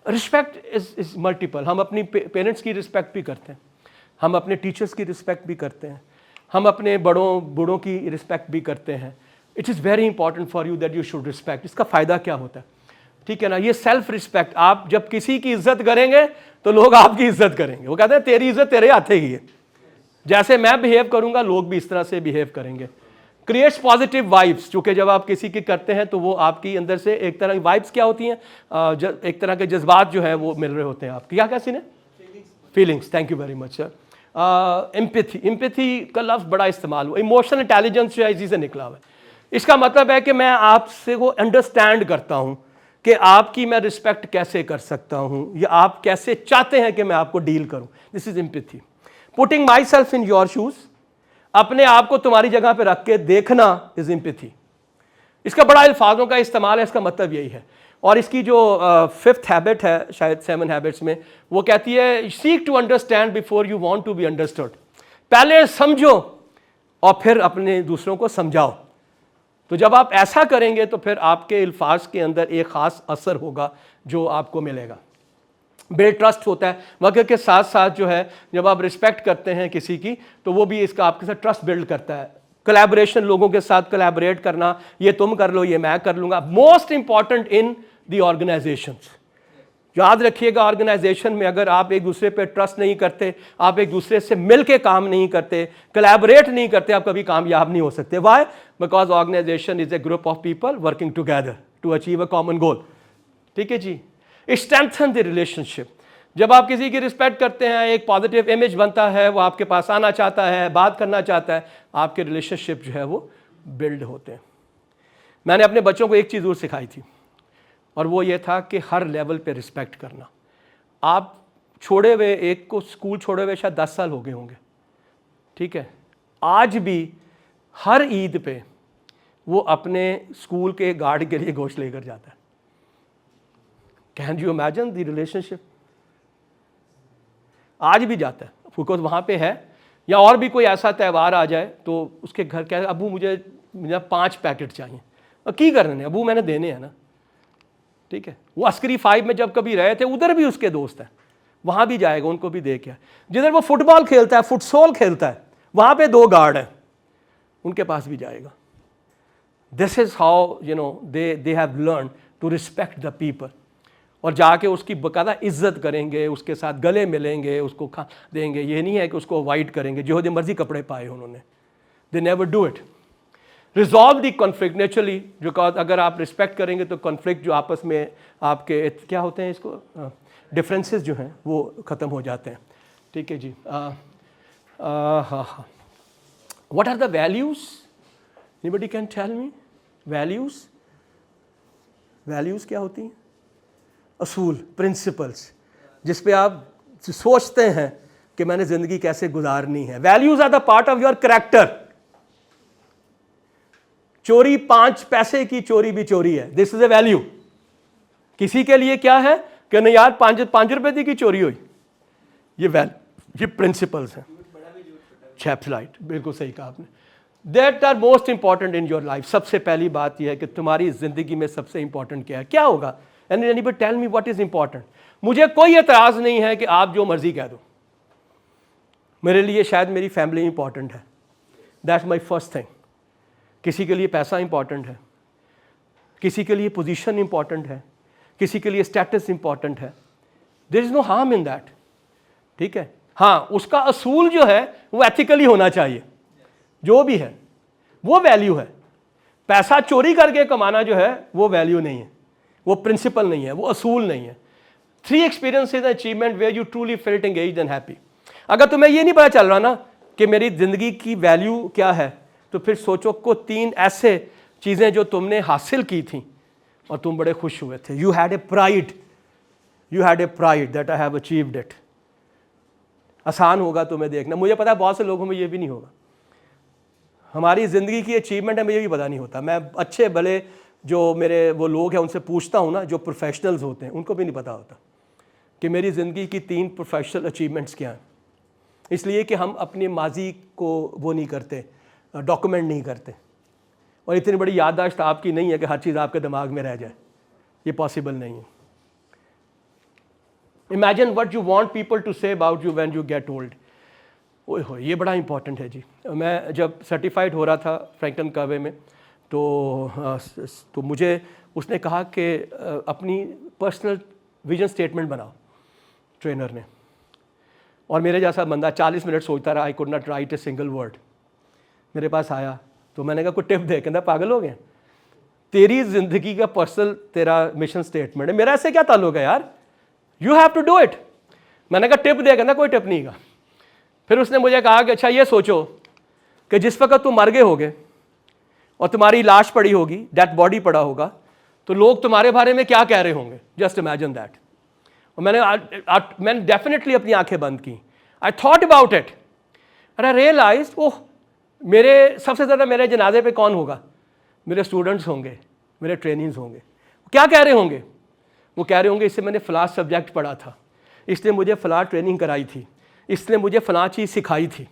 Speaker 1: Respect is multiple. हम अपनी पेरेंट्स की रिस्पेक्ट भी करते हैं, हम अपने टीचर्स की रिस्पेक्ट भी करते हैं, हम अपने बूढ़ों की रिस्पेक्ट भी करते हैं। It is very important for you that you should respect. इसका फ़ायदा क्या होता है? ठीक है ना, ये सेल्फ रिस्पेक्ट। आप जब किसी की इज्जत करेंगे तो लोग आपकी इज्जत करेंगे। वो कहते हैं तेरी इज्जत तेरे हाथे ही है, जैसे मैं बिहेव करूंगा लोग भी इस तरह से बिहेव करेंगे। क्रिएट्स पॉजिटिव वाइब्स, चूँकि जब आप किसी की करते हैं तो वो आपकी अंदर से एक तरह की वाइब्स क्या होती हैं, एक तरह के जज्बात जो है वो मिल रहे होते हैं आपके। क्या कैसी ने feelings. Thank you very much sir. Empathy, empathy का लफ्ज़ बड़ा इस्तेमाल हुआ। इमोशनल इंटेलिजेंस जो है इसी से निकला हुआ है। इसका मतलब है कि मैं आपसे वो अंडरस्टैंड करता हूँ कि आपकी मैं रिस्पेक्ट कैसे कर सकता हूँ, या आप कैसे चाहते हैं कि मैं आपको डील करूँ। This is empathy. Putting my self in your shoes, अपने आप को तुम्हारी जगह पे रख के देखना, इज एम्पैथी। इसका बड़ा अल्फाजों का इस्तेमाल है, इसका मतलब यही है। और इसकी जो 5th हैबिट है, शायद 7 हैबिट्स में, वो कहती है seek to understand before you want to be understood. पहले समझो और फिर अपने दूसरों को समझाओ। तो जब आप ऐसा करेंगे तो फिर आपके अल्फाज के अंदर एक ख़ास असर होगा जो आपको मिलेगा। बिल्ड ट्रस्ट होता है वक्त के साथ साथ जो है, जब आप रिस्पेक्ट करते हैं किसी की तो वो भी इसका आपके साथ ट्रस्ट बिल्ड करता है। कोलैबोरेशन, लोगों के साथ कोलैबोरेट करना, ये तुम कर लो ये मैं कर लूँगा, मोस्ट इंपॉर्टेंट इन दी ऑर्गेनाइजेशंस। याद रखिएगा, ऑर्गेनाइजेशन में अगर आप एक दूसरे पे ट्रस्ट नहीं करते, आप एक दूसरे से मिल के काम नहीं करते, कोलैबोरेट नहीं करते, आप कभी कामयाब नहीं हो सकते। Why? Because organisation is a group of people working together to achieve a common goal. ठीक है जी। Strengthen the relationship. जब आप किसी की रिस्पेक्ट करते हैं, एक पॉजिटिव इमेज बनता है, वो आपके पास आना चाहता है, बात करना चाहता है, आपके रिलेशनशिप जो है वो बिल्ड होते हैं। मैंने अपने बच्चों को एक चीज़ और सिखाई थी, और वो ये था कि हर लेवल पे रिस्पेक्ट करना। आप छोड़े हुए, एक को स्कूल छोड़े हुए शायद 10 साल हो गए होंगे, ठीक है, आज भी हर ईद पे वो अपने स्कूल के गार्ड के लिए गोश्त लेकर जाता है। Can you imagine the relationship? आज भी जाता है, बिकॉज वहाँ पे है। या और भी कोई ऐसा त्यौहार आ जाए तो उसके घर कह रहे अबू मुझे 5 पैकेट चाहिए, और की करने अबू मैंने देने हैं ना। ठीक है, वो अस्करी 5 में जब कभी रहे थे, उधर भी उसके दोस्त हैं, वहाँ भी जाएगा, उनको भी दे के। जिधर वो फुटबॉल खेलता है, फुटसॉल खेलता है, वहाँ पे 2 गार्ड हैं, उनके पास भी जाएगा। This is how you know they have learn to respect the people. और जाके उसकी बाकायदा इज्जत करेंगे, उसके साथ गले मिलेंगे, उसको खा देंगे। ये नहीं है कि उसको अवॉइड करेंगे जो मर्जी कपड़े पाए उन्होंने। They never do it. Resolve the conflict naturally, because अगर आप रिस्पेक्ट करेंगे तो कॉन्फ्लिक्ट जो आपस में आपके क्या होते हैं, इसको डिफरेंसेस जो हैं वो ख़त्म हो जाते हैं। ठीक है जी। हाँ, what are the values? Anybody can tell me? Values क्या होती हैं? असूल, प्रिंसिपल्स, जिस पे आप सोचते हैं कि मैंने ज़िंदगी कैसे गुजारनी है। Values are the part of your character. चोरी 5 पैसे की चोरी भी चोरी है, दिस इज ए वैल्यू। किसी के लिए क्या है कि नहीं यार 5 रुपए की चोरी हुई, ये प्रिंसिपल्स हैं। चैप्टलाइट, बिल्कुल सही कहा आपने। That are most important in your life. सबसे पहली बात यह है कि तुम्हारी जिंदगी में सबसे इंपॉर्टेंट क्या है, क्या होगा? Anybody tell me what is important? मुझे कोई एतराज नहीं है कि आप जो मर्जी कह दो, मेरे लिए शायद मेरी फैमिली इंपॉर्टेंट है, दैट्स माई फर्स्ट थिंग। किसी के लिए पैसा इंपॉर्टेंट है, किसी के लिए पोजीशन इंपॉर्टेंट है, किसी के लिए स्टेटस इंपॉर्टेंट है। There is no harm in that. ठीक है, हाँ, उसका असूल जो है वो एथिकली होना चाहिए, जो भी है वो वैल्यू है। पैसा चोरी करके कमाना जो है वो वैल्यू नहीं है, वो प्रिंसिपल नहीं है, वो असूल नहीं है। 3 experiences achievement where you truly felt engaged and happy. अगर तुम्हें ये नहीं पता चल रहा ना कि मेरी जिंदगी की वैल्यू क्या है, तो फिर सोचो को 3 ऐसे चीज़ें जो तुमने हासिल की थी और तुम बड़े खुश हुए थे। You had a pride that I have achieved it. आसान होगा तुम्हें देखना, मुझे पता है बहुत से लोगों में ये भी नहीं होगा। हमारी ज़िंदगी की अचीवमेंट है, मुझे भी पता नहीं होता। मैं अच्छे भले जो मेरे वो लोग हैं उनसे पूछता हूँ ना, जो प्रोफेशनल्स होते हैं, उनको भी नहीं पता होता कि मेरी ज़िंदगी की 3 प्रोफेशनल अचीवमेंट्स क्या हैं। इसलिए कि हम अपनी माजी को वो नहीं करते, डॉक्यूमेंट नहीं करते, और इतनी बड़ी याददाश्त आपकी नहीं है कि हर चीज़ आपके दिमाग में रह जाए, ये पॉसिबल नहीं है। Imagine what you want people to say about you when you get old. ओए हो, ये बड़ा इंपॉर्टेंट है जी। मैं जब सर्टिफाइड हो रहा था फ्रैंकलिन कॉवे में, तो मुझे उसने कहा कि अपनी पर्सनल विजन स्टेटमेंट बनाओ, ट्रेनर ने। और मेरे जैसा बंदा 40 मिनट सोचता रहा, I could not right a single word. मेरे पास आया तो मैंने कहा कोई टिप दे, कहता पागल हो गए, तेरी ज़िंदगी का पर्सनल तेरा मिशन स्टेटमेंट है, मेरा ऐसे क्या ताल्लुक है यार, you have to do it. मैंने कहा टिप दे, कहता कोई टिप नहीं का। फिर उसने मुझे कहा कि अच्छा ये सोचो कि जिस वक्त तुम मर गए होगे और तुम्हारी लाश पड़ी होगी, डेड बॉडी पड़ा होगा, तो लोग तुम्हारे बारे में क्या कह रहे होंगे। Just imagine that. और मैंने डेफिनेटली अपनी आंखें बंद की। I thought about it and I realized, oh, मेरे सबसे ज़्यादा मेरे जनाजे पे कौन होगा? मेरे स्टूडेंट्स होंगे, मेरे ट्रेनिंग्स होंगे। क्या कह रहे होंगे? वो कह रहे होंगे इससे मैंने फ़लाँ सब्जेक्ट पढ़ा था, इसने मुझे फ़लाँ ट्रेनिंग कराई थी, इसने मुझे फ़लाँ चीज़ सिखाई थी।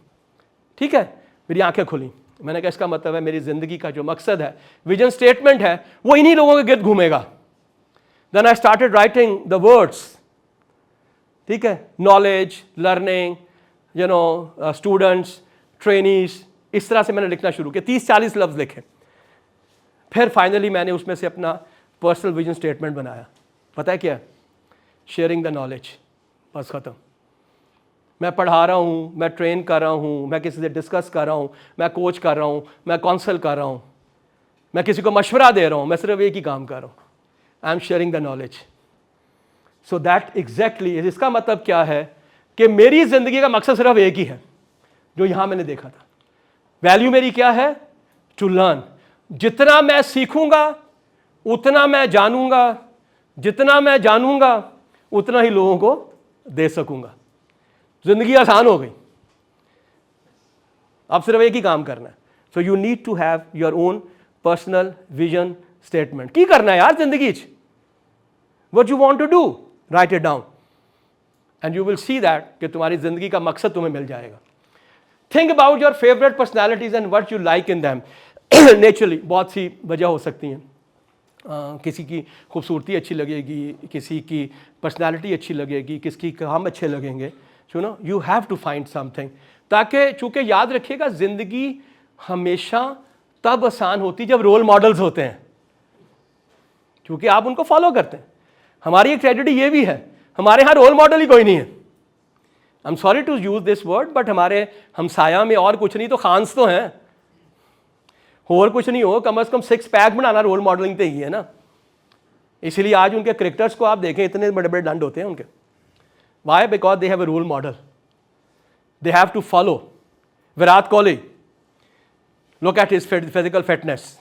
Speaker 1: ठीक है, मेरी आंखें खुली, मैंने कहा इसका मतलब है मेरी ज़िंदगी का जो मकसद है, विजन स्टेटमेंट है, वो इन्हीं लोगों के गिर्द घूमेगा। Then I started writing the words, ठीक है, knowledge, learning, you know, students, trainees, इस तरह से मैंने लिखना शुरू किया। 30-40 लफ्ज़ लिखे। फिर फाइनली मैंने उसमें से अपना पर्सनल विजन स्टेटमेंट बनाया। पता है क्या? Sharing the knowledge. बस ख़त्म। मैं पढ़ा रहा हूँ, मैं ट्रेन कर रहा हूँ, मैं किसी से डिस्कस कर रहा हूँ, मैं कोच कर रहा हूँ, मैं काउंसल कर रहा हूँ, मैं किसी को मशवरा दे रहा हूँ, मैं सिर्फ एक ही काम कर रहा हूँ, I am sharing the knowledge. So that exactly, इसका मतलब क्या है कि मेरी ज़िंदगी का मकसद सिर्फ एक ही है, जो यहाँ मैंने देखा था। वैल्यू मेरी क्या है? To learn. जितना मैं सीखूंगा उतना मैं जानूंगा, जितना मैं जानूंगा उतना ही लोगों को दे सकूंगा। जिंदगी आसान हो गई, अब सिर्फ एक ही काम करना है। So you need to have your own personal vision statement. की करना है यार जिंदगी च, what you want to do, write it down and you will see that कि तुम्हारी जिंदगी का मकसद तुम्हें मिल जाएगा। Think about your favourite personalities and what you like in them. Naturally बहुत सी वजह हो सकती हैं। किसी की खूबसूरती अच्छी लगेगी, किसी की पर्सनालिटी अच्छी लगेगी, किसी की काम अच्छे लगेंगे। सुनो, you have to find something, ताकि चूँकि याद रखिएगा ज़िंदगी हमेशा तब आसान होती जब रोल मॉडल्स होते हैं, क्योंकि आप उनको फॉलो करते हैं। हमारी एक ट्रेजेडी ये भी है, हमारे यहाँ रोल मॉडल ही कोई नहीं है। I am sorry to use this word, but हमारे हमसाया में और कुछ नहीं तो खान्स तो हैं, और कुछ नहीं हो, कम से कम 6 पैक बनाना रोल मॉडलिंग तो ही है ना। इसलिए आज उनके क्रिकेटर्स को आप देखें, इतने बड़े बड़े दंड होते हैं उनके। Why? Because they have a role model, they have to follow. Virat Kohli, look at his physical fitness,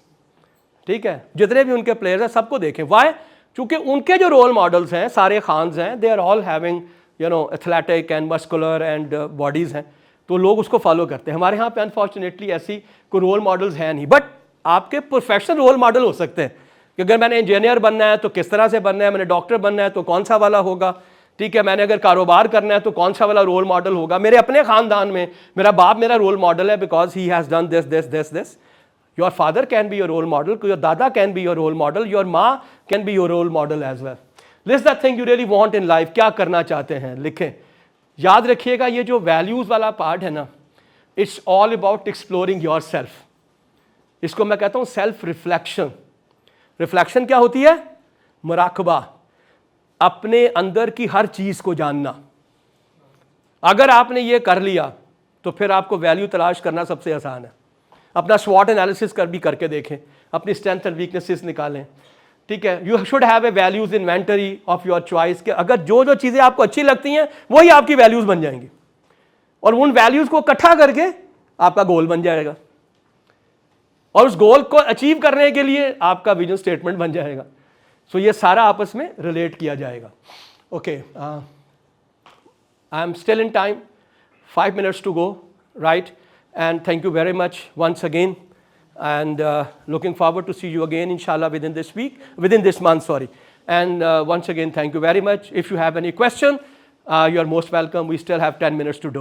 Speaker 1: ठीक है, जितने भी उनके प्लेयर्स हैं सबको देखें। वाई? चूंकि उनके जो रोल मॉडल्स हैं सारे खान्स हैं, they are all having you know athletic and muscular and bodies हैं, तो लोग उसको फॉलो करते हैं। हमारे यहाँ पे अनफॉर्चुनेटली ऐसी कोई रोल मॉडल्स हैं नहीं, बट आपके प्रोफेशनल रोल मॉडल हो सकते हैं कि अगर मैंने इंजीनियर बनना है तो किस तरह से बनना है, मैंने डॉक्टर बनना है तो कौन सा वाला होगा, ठीक है, मैंने अगर कारोबार करना है तो कौन सा वाला रोल मॉडल होगा। मेरे अपने खानदान में मेरा बाप मेरा रोल मॉडल है, because he has done this this this this. Your father can be your role model, your दादा can be your role model, your माँ can be your role model as well. List the thing you really want in life, क्या करना चाहते हैं लिखें। याद रखिएगा ये जो वैल्यूज़ वाला पार्ट है ना, it's all about exploring your self. इसको मैं कहता हूँ सेल्फ रिफ्लेक्शन। रिफ्लेक्शन क्या होती है? मुराकबा, अपने अंदर की हर चीज़ को जानना। अगर आपने ये कर लिया तो फिर आपको वैल्यू तलाश करना सबसे आसान है। अपना स्वॉट एनालिसिस भी करके देखें, अपनी स्ट्रेंथ एंड वीकनेसेस निकालें, ठीक है। You should have a values inventory of your choice, के अगर जो जो चीज़ें आपको अच्छी लगती हैं वही आपकी वैल्यूज़ बन जाएंगी, और उन वैल्यूज़ को इकट्ठा करके आपका गोल बन जाएगा, और उस गोल को अचीव करने के लिए आपका विजन स्टेटमेंट बन जाएगा। सो ये सारा आपस में रिलेट किया जाएगा। Okay, I am still in time, 5 minutes to go, right, and thank you very much once again, and looking forward to see you again inshallah within this month, sorry. And once again, thank you very much. If you have any question, you are most welcome. We still have 10 minutes to do it.